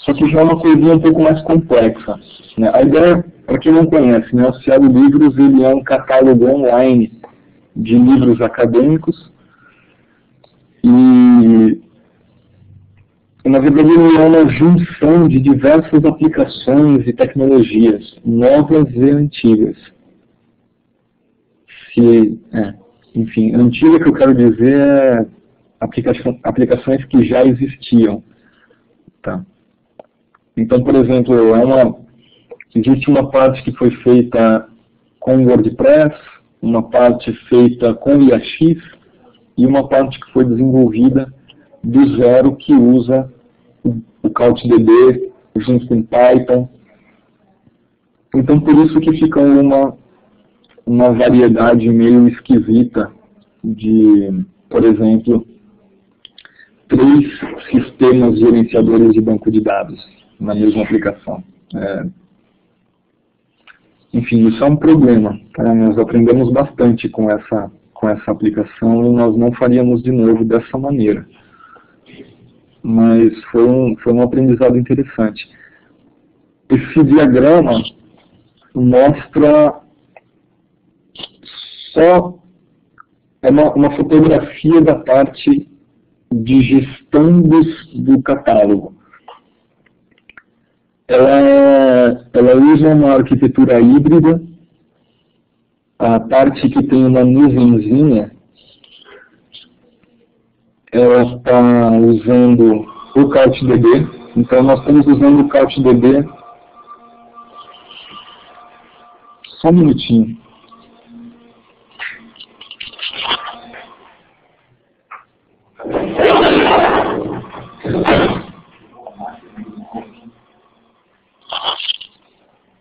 Só que já é uma coisinha um pouco mais complexa, né? A ideia, para quem não conhece, né, o Cielo Livros ele é um catálogo online de livros acadêmicos e na verdade ele é uma junção de diversas aplicações e tecnologias, novas e antigas. Enfim, antiga que eu quero dizer é aplicações que já existiam. Tá? Então, por exemplo, existe uma parte que foi feita com WordPress, uma parte feita com IAX e uma parte que foi desenvolvida do zero que usa o CouchDB junto com Python. Então, por isso que fica uma variedade meio esquisita de, por exemplo, 3 sistemas gerenciadores de banco de dados na mesma aplicação. Enfim, isso é um problema. Tá? Nós aprendemos bastante com essa aplicação e nós não faríamos de novo dessa maneira. Mas foi um aprendizado interessante. Esse diagrama mostra só uma fotografia da parte de gestão do catálogo. Ela usa uma arquitetura híbrida. A parte que tem uma nuvenzinha ela está usando o CouchDB. Então, nós estamos usando o CouchDB. Só um minutinho.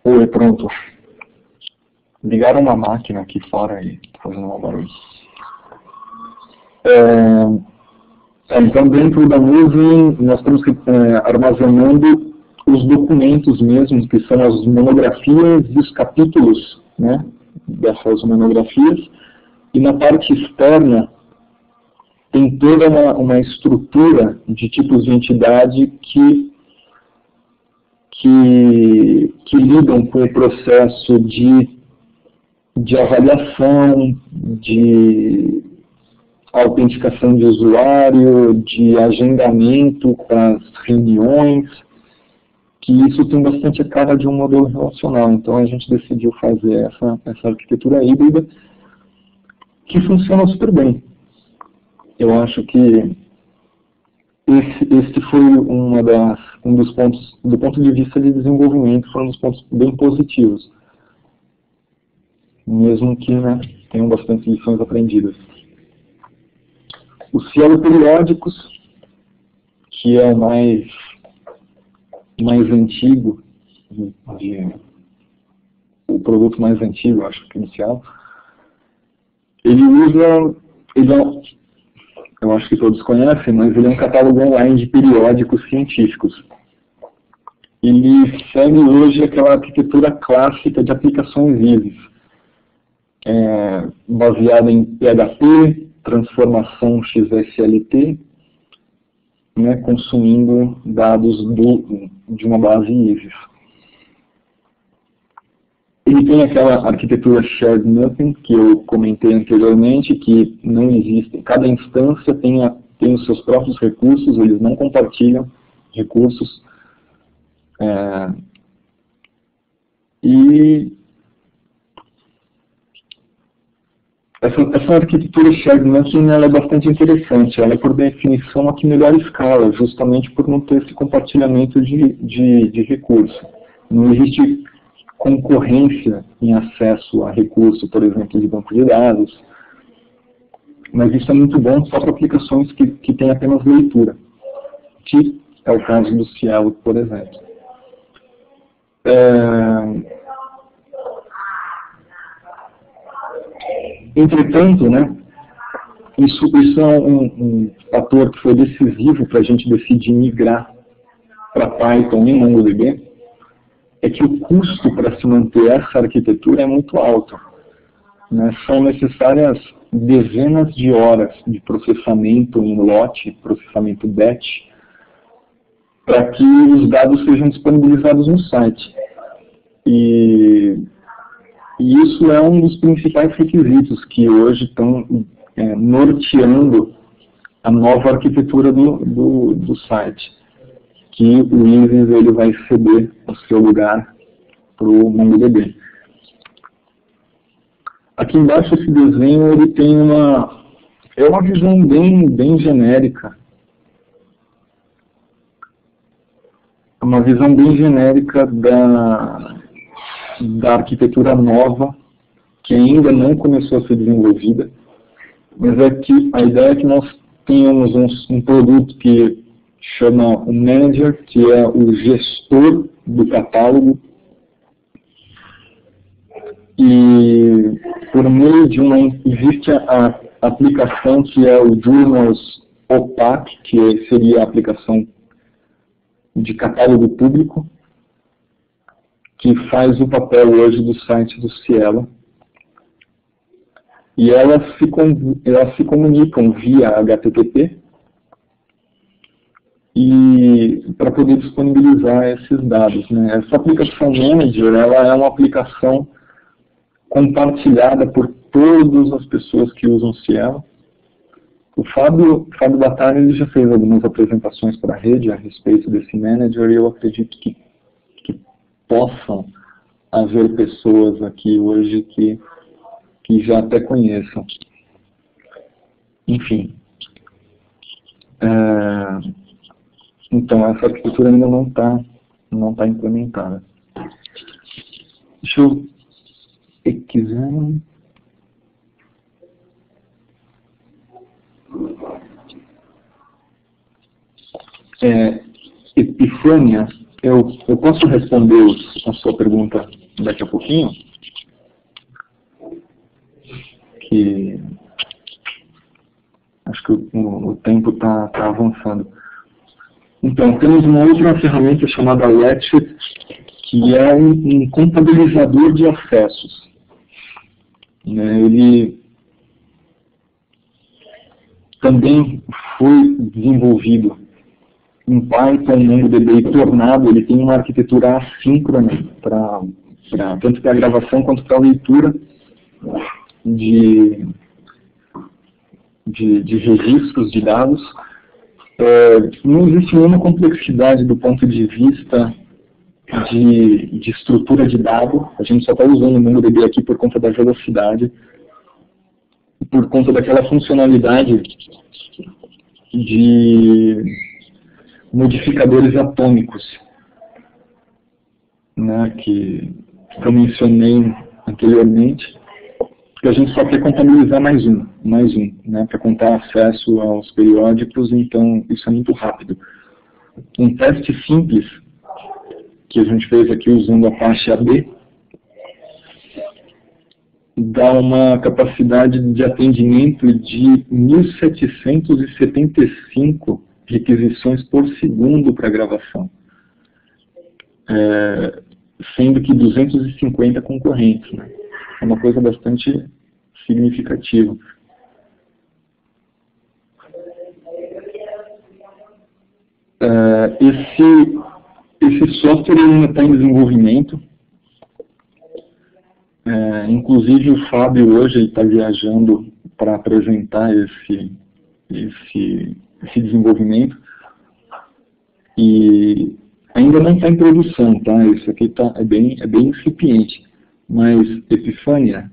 Oi, pronto. Ligaram uma máquina aqui fora e tá fazendo um barulho. Então, dentro da nuvem, nós estamos armazenando os documentos mesmos, que são as monografias e os capítulos, né, dessas monografias. E na parte externa, tem toda uma estrutura de tipos de entidade que lidam com o processo de avaliação, de autenticação de usuário, de agendamento para as reuniões, que isso tem bastante a cara de um modelo relacional. Então a gente decidiu fazer essa arquitetura híbrida, que funciona super bem. Eu acho que esse foi um dos pontos, do ponto de vista de desenvolvimento, foi um dos pontos bem positivos. Mesmo que, né, tenham bastante lições aprendidas. Os Cielo periódicos, que é o mais antigo, o produto mais antigo, acho que inicial, eu acho que todos conhecem, mas ele é um catálogo online de periódicos científicos. Ele segue hoje aquela arquitetura clássica de aplicações ISIS, baseada em PHP, transformação XSLT, né, consumindo dados de uma base ISIS. Ele tem aquela arquitetura Shared Nothing, que eu comentei anteriormente, que não existe. Cada instância tem os seus próprios recursos, eles não compartilham recursos. E essa arquitetura Shared Nothing, ela é bastante interessante. Ela é, por definição, a que melhor escala, justamente por não ter esse compartilhamento de recurso. Não existe concorrência em acesso a recurso, por exemplo, de banco de dados, mas isso é muito bom só para aplicações que têm apenas leitura, que é o caso do Cielo, por exemplo. Entretanto, né, isso é um fator que foi decisivo para a gente decidir migrar para Python e MongoDB, é que o custo para se manter essa arquitetura é muito alto. Né? São necessárias dezenas de horas de processamento em lote, processamento batch, para que os dados sejam disponibilizados no site. E isso é um dos principais requisitos que hoje estão norteando a nova arquitetura do site, que o ISIS ele vai ceder o seu lugar para o MongoDB. Aqui embaixo esse desenho ele tem uma visão bem genérica. Uma visão bem genérica da arquitetura nova, que ainda não começou a ser desenvolvida, mas a ideia é que nós tenhamos um produto que chama o Manager, que é o gestor do catálogo, e por meio de existe a aplicação que é o Journals OPAC, que seria a aplicação de catálogo público, que faz o papel hoje do site do Cielo. E elas se comunicam via HTTP e para poder disponibilizar esses dados. Né? Essa aplicação Manager ela é uma aplicação compartilhada por todas as pessoas que usam Cielo. O Fábio Battaglia ele já fez algumas apresentações para a rede a respeito desse Manager e eu acredito que possam haver pessoas aqui hoje que já até conheçam. Enfim. Então, essa arquitetura ainda não tá implementada. Deixa eu... Epifânia, eu posso responder a sua pergunta daqui a pouquinho? Que acho que o tempo está avançando. Então, temos uma outra ferramenta chamada Latchet, que é um contabilizador de acessos. Ele também foi desenvolvido em Python, MongoDB e Tornado. Ele tem uma arquitetura assíncrona tanto para a gravação quanto para a leitura de registros de dados. Não existe nenhuma complexidade do ponto de vista de estrutura de dado. A gente só está usando o MongoDB aqui por conta da velocidade, por conta daquela funcionalidade de modificadores atômicos, né, que eu mencionei anteriormente, que a gente só quer contabilizar mais um, né, para contar acesso aos periódicos. Então isso é muito rápido. Um teste simples que a gente fez aqui usando a Apache AD dá uma capacidade de atendimento de 1.775 requisições por segundo para gravação, sendo que 250 concorrentes, né? É uma coisa bastante significativa. Esse software ainda está em desenvolvimento. Inclusive o Fábio hoje está viajando para apresentar esse desenvolvimento, e ainda não está em produção, tá? Isso aqui é bem incipiente, mas Epifânia,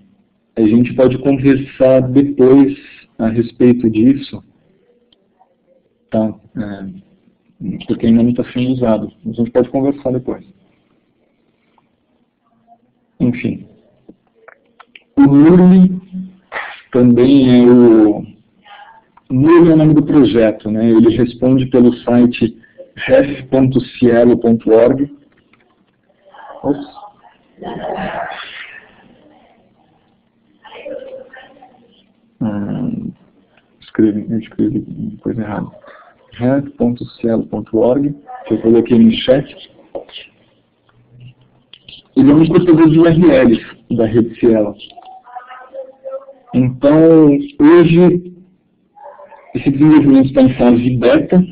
a gente pode conversar depois a respeito disso, tá? Porque ainda não está sendo usado. A gente pode conversar depois. Enfim. O Nurli também Nurli é o nome do projeto, né? Ele responde pelo site ref.cielo.org. Escrevi coisa errada. ref.cielo.org, que eu coloquei no chat. Ele é um encurtador de URLs da rede Cielo. Então, hoje, esse desenvolvimento está em fase de beta,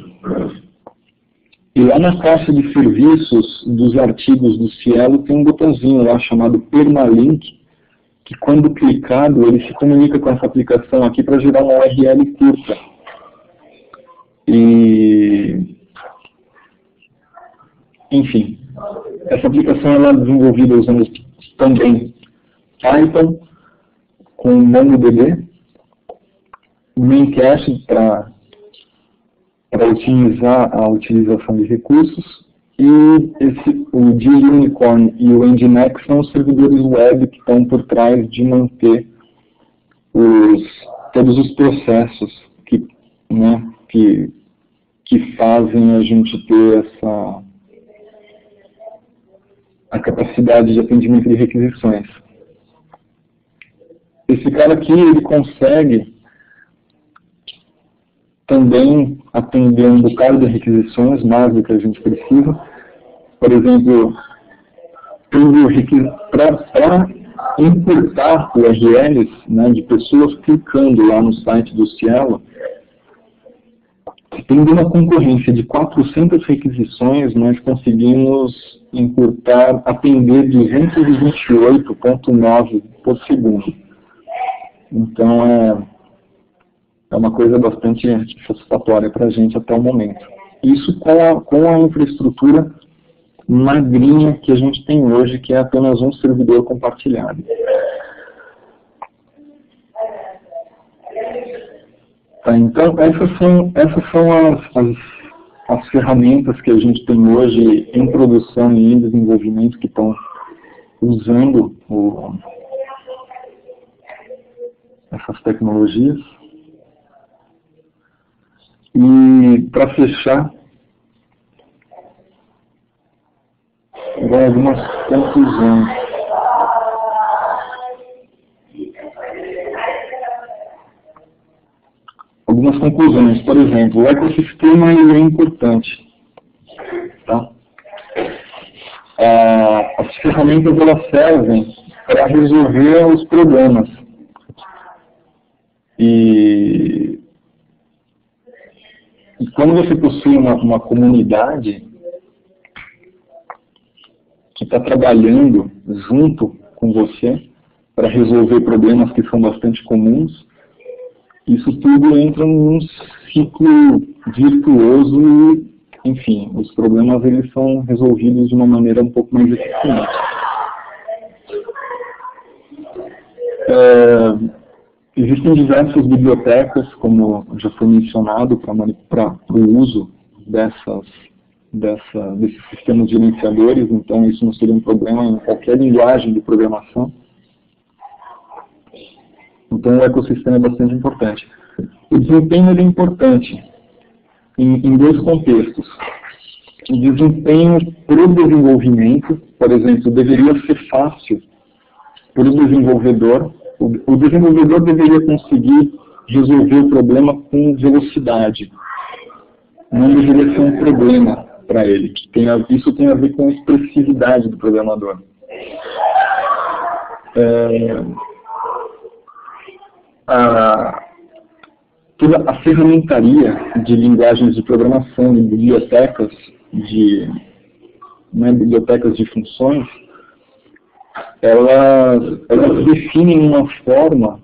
e lá na caixa de serviços dos artigos do Cielo tem um botãozinho lá chamado Permalink, que quando clicado ele se comunica com essa aplicação aqui para gerar uma URL curta. Enfim, essa aplicação ela é desenvolvida usando também Python com MongoDB, Memcache para otimizar a utilização de recursos, e o JUnicorn e o Nginx são os servidores web que estão por trás de manter todos os processos que fazem a gente ter a capacidade de atendimento de requisições. Esse cara aqui, ele consegue também atender um bocado de requisições mais do que a gente precisa. Por exemplo, para importar URLs, né, de pessoas clicando lá no site do Cielo, tendo uma concorrência de 400 requisições, nós conseguimos atender 228.9 por segundo. Então é uma coisa bastante satisfatória para a gente até o momento. Isso com a infraestrutura magrinha que a gente tem hoje, que é apenas um servidor compartilhado. Tá, então, essas são as ferramentas que a gente tem hoje em produção e em desenvolvimento que estão usando essas tecnologias. E, para fechar, vão algumas conclusões. Algumas conclusões, por exemplo, o ecossistema ele é importante. Tá? As ferramentas elas servem para resolver os problemas. E quando você possui uma comunidade que está trabalhando junto com você para resolver problemas que são bastante comuns, isso tudo entra num ciclo virtuoso e, enfim, os problemas eles são resolvidos de uma maneira um pouco mais eficiente. Existem diversas bibliotecas, como já foi mencionado, para o uso desses sistemas gerenciadores, então isso não seria um problema em qualquer linguagem de programação. Então o ecossistema é bastante importante. O desempenho é importante em dois contextos. O desempenho para o desenvolvimento, por exemplo, deveria ser fácil para o desenvolvedor. O desenvolvedor deveria conseguir resolver o problema com velocidade. Não deveria ser um problema para ele. Isso tem a ver com a expressividade do programador. Toda a ferramentaria de linguagens de programação e bibliotecas de funções, elas definem uma forma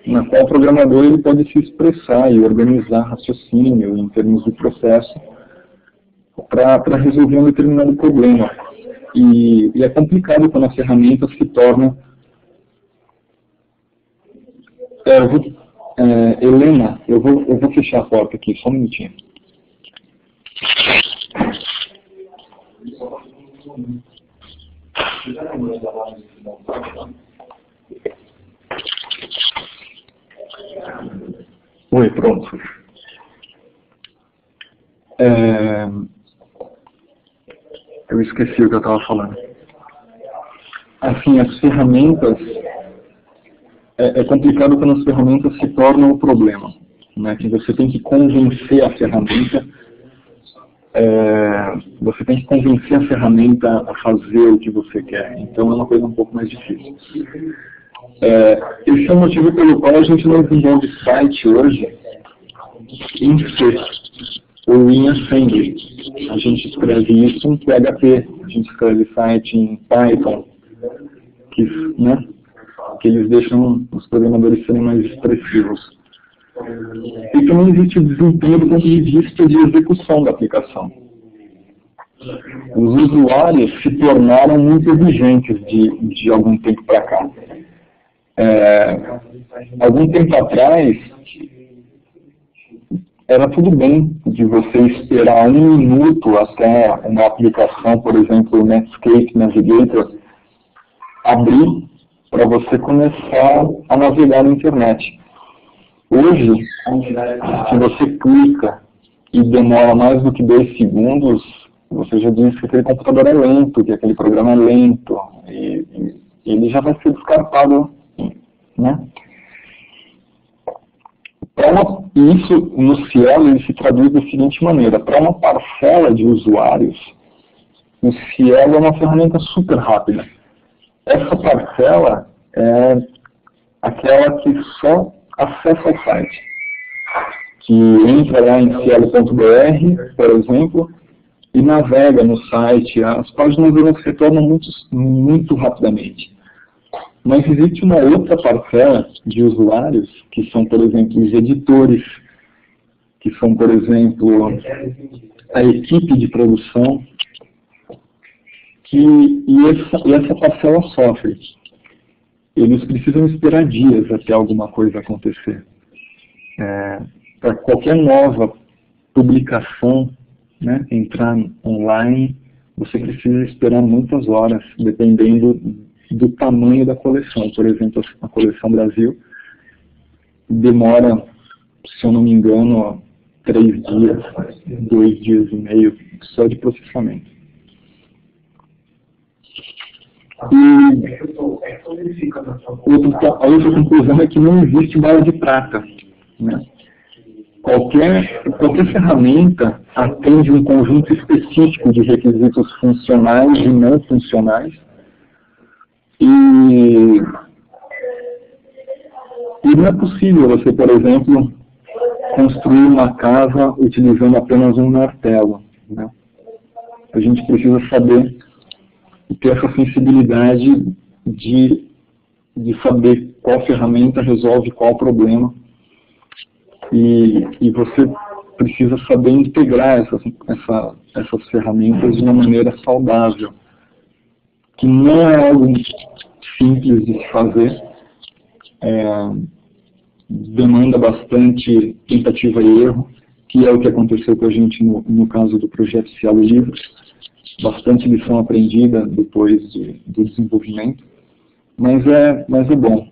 na qual o programador ele pode se expressar e organizar raciocínio em termos de processo para resolver um determinado problema. E é complicado quando a ferramenta se torna... Helena, eu vou fechar a porta aqui, só um minutinho. Oi, pronto. Eu esqueci o que eu estava falando. Assim, as ferramentas... É complicado quando as ferramentas se tornam o problema, né? Que você tem que convencer a ferramenta, a fazer o que você quer. Então é uma coisa um pouco mais difícil. Esse é o motivo pelo qual a gente não desenvolve site hoje em C ou em Assembly. A gente escreve isso em PHP, a gente escreve site em Python, que eles deixam os programadores serem mais expressivos. E também existe o desempenho do ponto de vista de execução da aplicação. Os usuários se tornaram muito exigentes de algum tempo para cá. Algum tempo atrás, era tudo bem de você esperar 1 minuto até uma aplicação, por exemplo, o Netscape Navigator, abrir para você começar a navegar na internet. Hoje, se você clica e demora mais do que 2 segundos, você já diz que aquele computador é lento, que aquele programa é lento, e ele já vai ser descartado, né? E isso no Cielo ele se traduz da seguinte maneira: para uma parcela de usuários, o Cielo é uma ferramenta super rápida. Essa parcela é aquela que só acessa o site, que entra lá em cielo.br, por exemplo, e navega no site. As páginas se retornam muito rapidamente. Mas existe uma outra parcela de usuários, que são, por exemplo, os editores, que são, por exemplo, a equipe de produção, e essa parcela sofre. Eles precisam esperar dias até alguma coisa acontecer. Para qualquer nova publicação, né, entrar online, você precisa esperar muitas horas, dependendo do tamanho da coleção. Por exemplo, a coleção Brasil demora, se eu não me engano, 3 dias, 2 dias e meio só de processamento. E a outra conclusão é que não existe bala de prata, né? Qualquer ferramenta atende um conjunto específico de requisitos funcionais e não funcionais. E não é possível você, por exemplo, construir uma casa utilizando apenas um martelo, né? A gente precisa saber e ter essa sensibilidade de saber qual ferramenta resolve qual problema. E você precisa saber integrar essas ferramentas de uma maneira saudável, que não é algo simples de se fazer, demanda bastante tentativa e erro, que é o que aconteceu com a gente no caso do projeto Cielo Livros, bastante lição aprendida depois do desenvolvimento, mas é bom,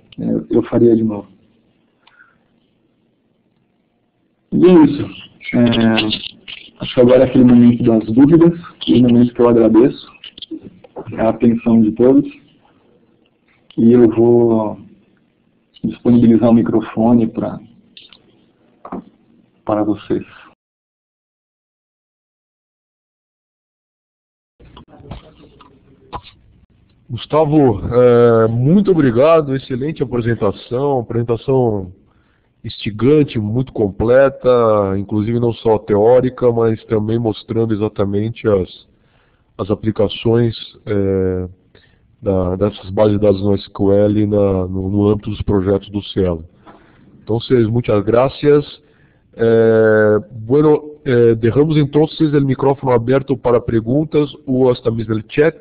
eu faria de novo. E é isso. Acho que agora é aquele momento das dúvidas, o momento que eu agradeço a atenção de todos. E eu vou disponibilizar o microfone para vocês. Gustavo, muito obrigado, excelente apresentação instigante, muito completa, inclusive não só teórica, mas também mostrando exatamente as aplicações dessas bases de dados no SQL no âmbito dos projetos do Cielo. Então, muchas gracias. Bueno, dejamos entonces el micrófono abierto para preguntas o hasta mesmo el chat.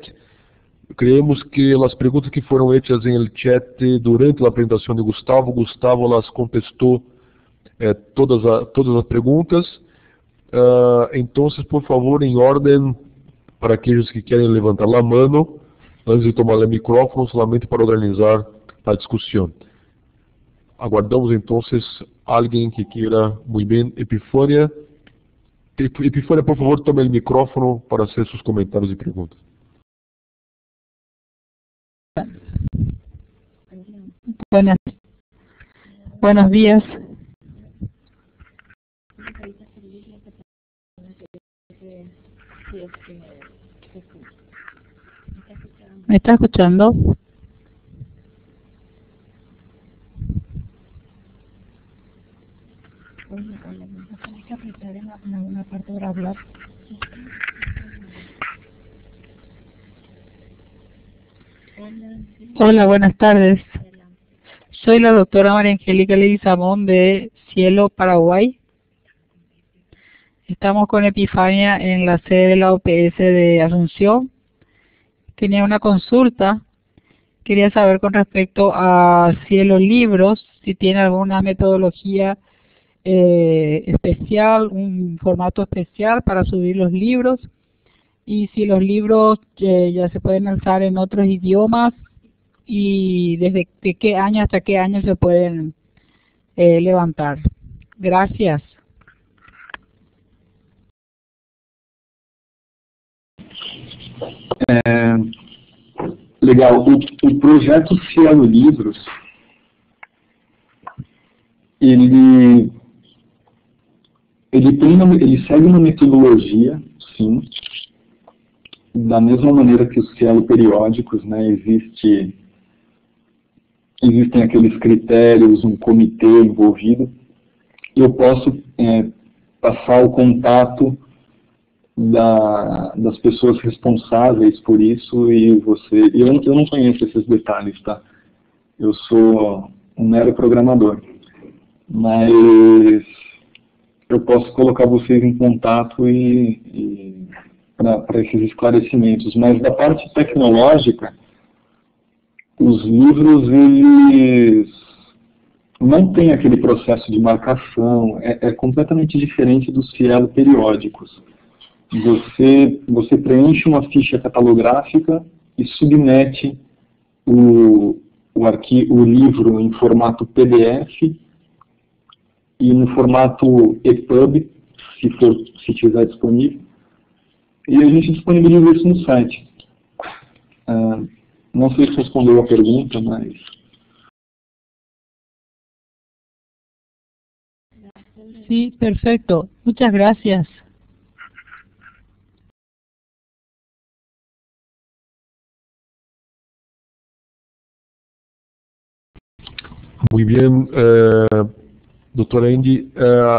Creemos que as perguntas que foram hechas em el chat durante a apresentação de Gustavo las contestou todas as perguntas. Então, por favor, em ordem, para aqueles que querem levantar a mão, antes de tomar o micrófono, somente para organizar a discussão. Aguardamos, então, alguém que queira, muito bem, Epifânia. Epifânia, por favor, tome o micrófono para fazer seus comentários e perguntas. Buenos días. ¿Me está escuchando? Hay que apretar en alguna parte para hablar. Hola, buenas tardes. Soy la doctora María Angélica Leguizamón de Cielo, Paraguay. Estamos con Epifania en la sede de la OPS de Asunción. Tenía una consulta. Quería saber con respecto a Cielo Libros, si tiene alguna metodología especial, un formato especial para subir los libros, y si los libros ya se pueden alzar en otros idiomas, y desde qué año hasta qué año se pueden levantar. Gracias. Legal. O projeto Cielo Livros, ele segue uma metodologia, sim, da mesma maneira que os Cielo periódicos, né? Existem aqueles critérios, um comitê envolvido. Eu posso passar o contato das pessoas responsáveis por isso, e eu não conheço esses detalhes, tá? Eu sou um mero programador, mas eu posso colocar vocês em contato para esses esclarecimentos. Mas da parte tecnológica, os livros, não tem aquele processo de marcação, é completamente diferente dos Cielo periódicos. Você preenche uma ficha catalográfica e submete o livro em formato PDF e no formato EPUB, se tiver disponível, e a gente disponibiliza isso no site. Não sei se respondeu a pergunta, mas... Sí, perfecto. Muchas gracias. Muy bien, doctora Andy.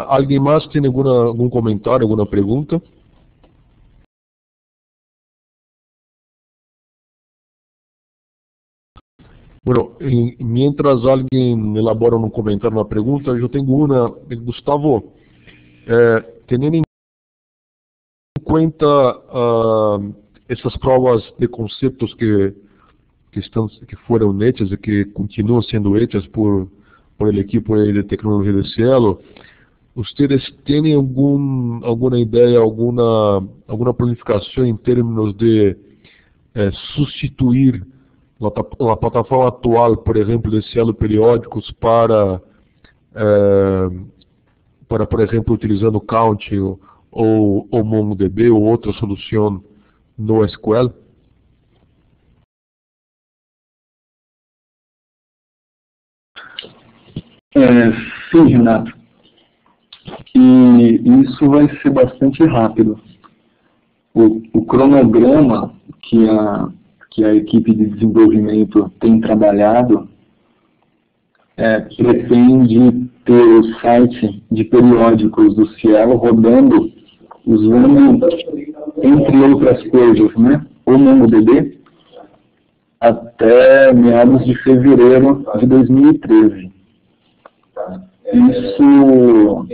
¿Alguien más tiene algún comentario, alguna pregunta? Bueno, mientras alguien elabora un comentario, una pregunta, yo tengo una. Gustavo, teniendo en cuenta essas provas de conceptos que fueron hechas y que continúan siendo hechas por el equipo de tecnología de Cielo, ¿ustedes tienen alguna idea, alguna planificación en términos de sustituir la plataforma actual, por ejemplo, de Cielo periódicos para, por ejemplo, utilizando Country ou MongoDB ou outra solução no SQL? Sim, Renato. E isso vai ser bastante rápido. O cronograma que a equipe de desenvolvimento tem trabalhado pretende ter o site de periódicos do Cielo rodando usando, entre outras coisas, né, o MongoDB até meados de fevereiro de 2013. Isso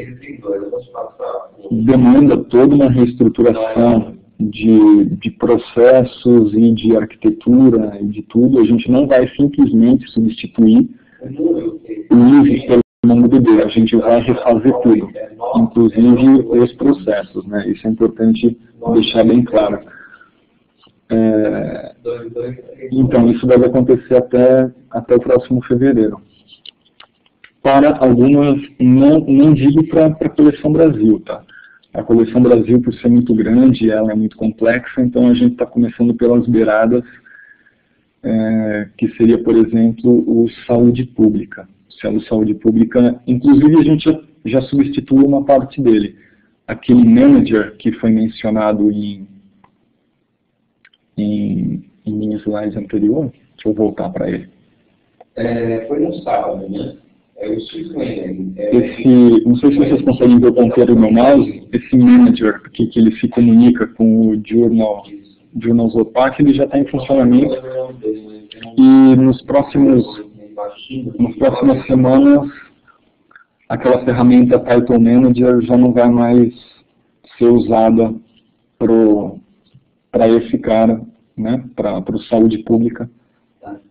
demanda toda uma reestruturação de processos e de arquitetura e de tudo. A gente não vai simplesmente substituir o livro pelo MongoDB, a gente vai refazer tudo, inclusive os processos, né? Isso é importante deixar bem claro. Então, isso deve acontecer até o próximo fevereiro. Para algumas, não digo para a Coleção Brasil, tá? A Coleção Brasil, por ser muito grande, ela é muito complexa, então a gente está começando pelas beiradas, que seria, por exemplo, o Saúde Pública. O Cielo Saúde Pública, inclusive a gente já substituiu uma parte dele. Aquele manager que foi mencionado em minha slide anterior, deixa eu voltar para ele. Foi no sábado, né? Eu estive com ele. Não sei se vocês conseguem ver o ponteiro do meu mouse, esse manager aqui que ele se comunica com o Journal Zopac, ele já está em funcionamento e nas próximas semanas aquela ferramenta Title Manager já não vai mais ser usada para esse cara, né, para o Saúde Pública,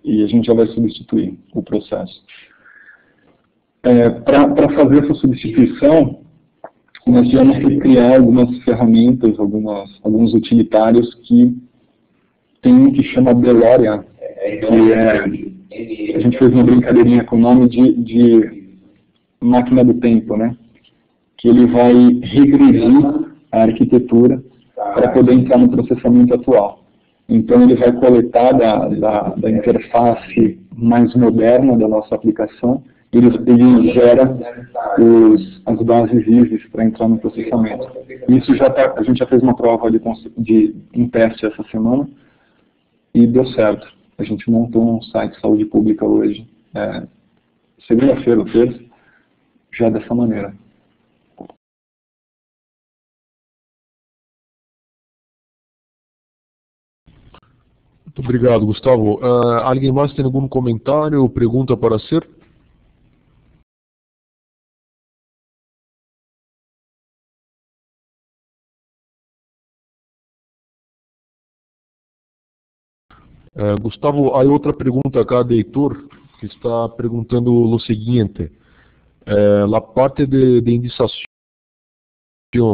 e a gente já vai substituir o processo. Para fazer essa substituição, nós tivemos que criar algumas ferramentas, alguns utilitários que tem um que chama DeLorean, que a gente fez uma brincadeirinha com o nome de máquina do tempo, né? Que ele vai regredir a arquitetura para poder entrar no processamento atual. Então ele vai coletar da interface mais moderna da nossa aplicação, ele gera as bases ISIS para entrar no processamento. Isso a gente já fez uma prova de um teste essa semana e deu certo. A gente montou um site de saúde pública hoje, segunda-feira ou terça, já dessa maneira. Muito obrigado, Gustavo. Alguém mais tem algum comentário ou pergunta para ser? Gustavo, há outra pergunta acá de Heitor, que está perguntando o seguinte. la parte de indicación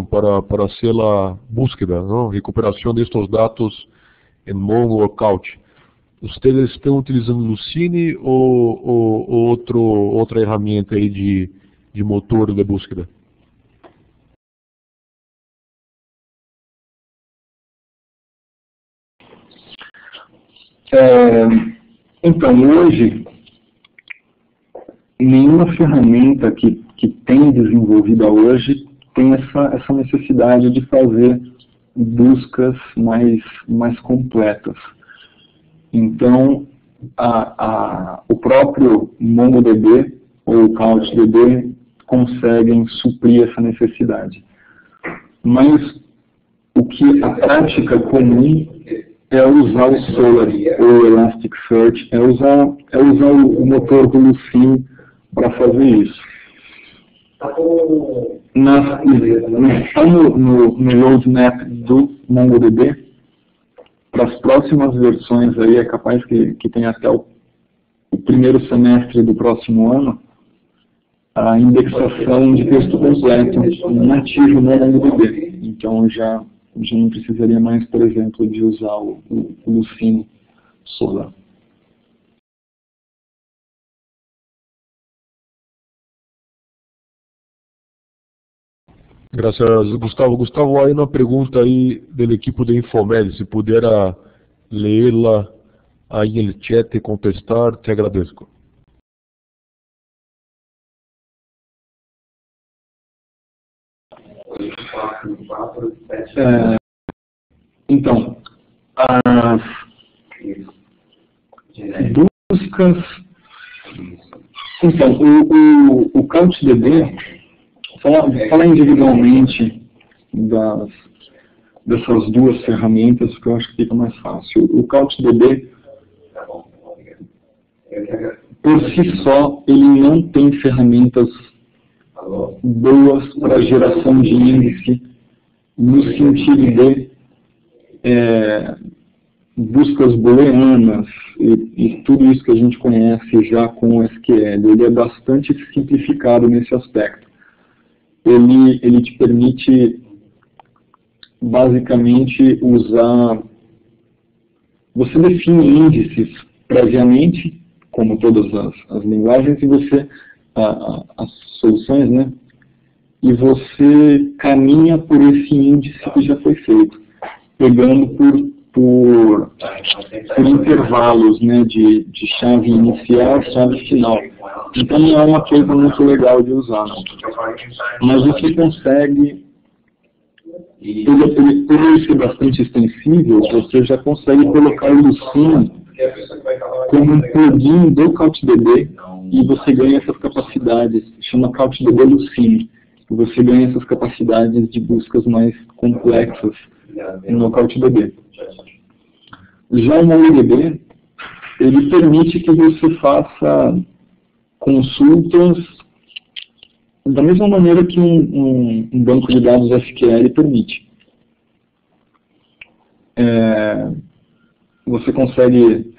para hacer la búsqueda, ¿no? Recuperación de estos datos en Mongo o Couch. ¿Ustedes están utilizando Lucene o otra herramienta aí de motor de búsqueda? Então, hoje, nenhuma ferramenta que tem desenvolvida hoje tem essa necessidade de fazer buscas mais completas. Então, o próprio MongoDB ou o CouchDB conseguem suprir essa necessidade. Mas o que a prática comum é usar o Solr ou o Elasticsearch, é usar o motor do Lucene para fazer isso. Está no roadmap do MongoDB. Para as próximas versões aí, é capaz que tenha até o primeiro semestre do próximo ano, a indexação de texto completo nativo no MongoDB. Então já não precisaria mais, por exemplo, de usar o Lucene Solr. Graças, Gustavo. Gustavo, hay una pregunta ahí del equipo de Infomed. Si pudiera leerla ahí en el chat y contestar, te agradezco. Então, as buscas... Então, o CouchDB, falar individualmente dessas duas ferramentas, que eu acho que fica mais fácil. O CouchDB, por si só, ele não tem ferramentas boas para geração de índice, no sentido de buscas booleanas e tudo isso que a gente conhece já com o SQL. Ele é bastante simplificado nesse aspecto. Ele te permite basicamente usar... Você define índices previamente, como todas as linguagens, e você... as soluções, né? E você caminha por esse índice que já foi feito, pegando por intervalos, né, de chave inicial, chave final. Então não é uma coisa muito legal de usar, não. Mas você consegue, por ele ser bastante extensível, você já consegue colocar o Lucene como um plugin do CouchDB e você ganha essas capacidades, chama CouchDB Lucene, e você ganha essas capacidades de buscas mais complexas no CouchDB. Já o MongoDB, ele permite que você faça consultas da mesma maneira que um banco de dados SQL permite. Você consegue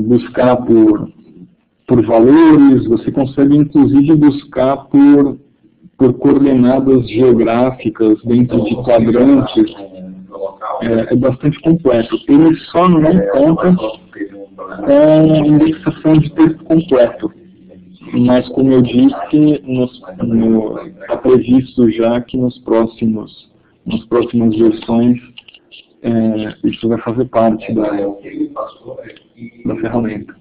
buscar por valores, você consegue inclusive buscar por coordenadas geográficas dentro de quadrantes. É bastante completo. Ele só não conta com indexação de texto completo. Mas, como eu disse, está previsto já que nas próximas versões isso vai fazer parte da ferramenta.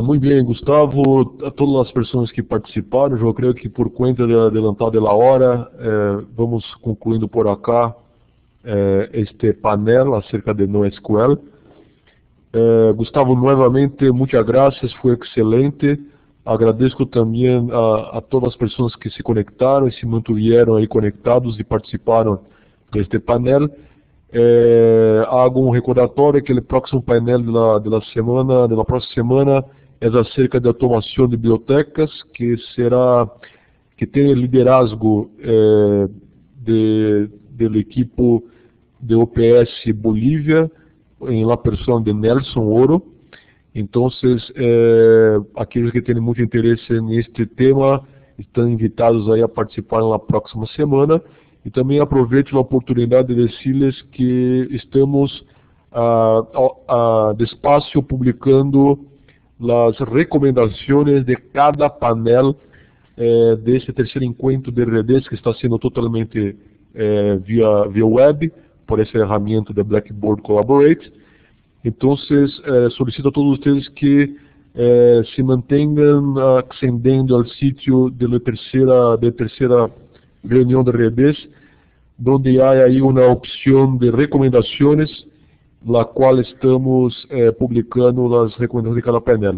Muy bien, Gustavo, a todas as pessoas que participaram, eu creio que por conta de adelantar de la hora, vamos concluindo por acá este panel acerca de NoSQL. Gustavo, nuevamente, muchas gracias, fue excelente. Agradezco também a todas as pessoas que se conectaram e se mantuvieron aí conectados e participaram deste panel. Hago um recordatório que o próximo painel da próxima semana é acerca de automação de bibliotecas, que tem o liderazgo do equipo de OPS Bolívia, em la persona de Nelson Oro. Então, aqueles que têm muito interesse neste tema estão invitados aí a participar na próxima semana. E também aproveito a oportunidade de dizer-lhes que estamos despacio publicando as recomendações de cada painel deste terceiro encontro de RDs, que está sendo totalmente via web, por essa ferramenta de Blackboard Collaborate. Então, solicito a todos vocês que se mantenham accedendo ao sítio da terceira reunião de RDs, onde há aí uma opção de recomendações, na qual estamos publicando as recomendações de cada painel.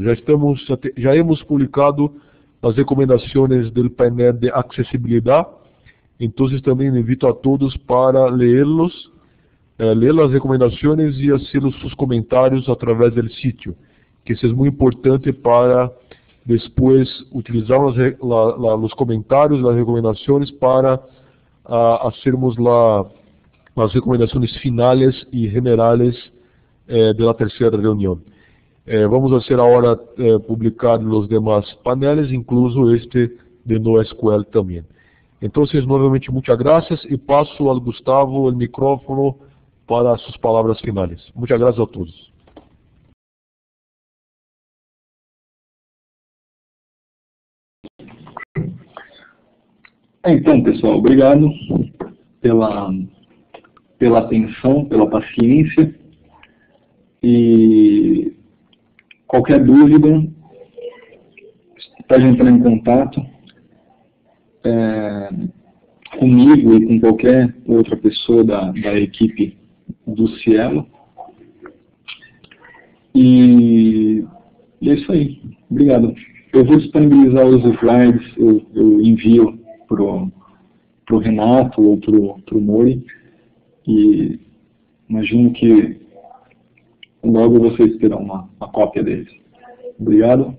Já hemos publicado as recomendações do painel de acessibilidade, então também invito a todos para lê-los, ler as recomendações e fazer os seus comentários através do sítio, que isso é muito importante para depois utilizar os comentários, as recomendações para fazermos as recomendações finais e generais da terceira reunião. Vamos fazer agora publicar os demais paneles, incluso este de NoSQL também. Então, novamente, muitas graças e passo ao Gustavo o micrófono para suas palavras finais. Muitas graças a todos. Então, pessoal, obrigado pela atenção, pela paciência. E qualquer dúvida, pode entrar em contato comigo e com qualquer outra pessoa da equipe do Cielo. E é isso aí. Obrigado. Eu vou disponibilizar os slides, eu envio pro Renato ou pro Mori. E imagino que logo vocês terão uma cópia deles. Obrigado.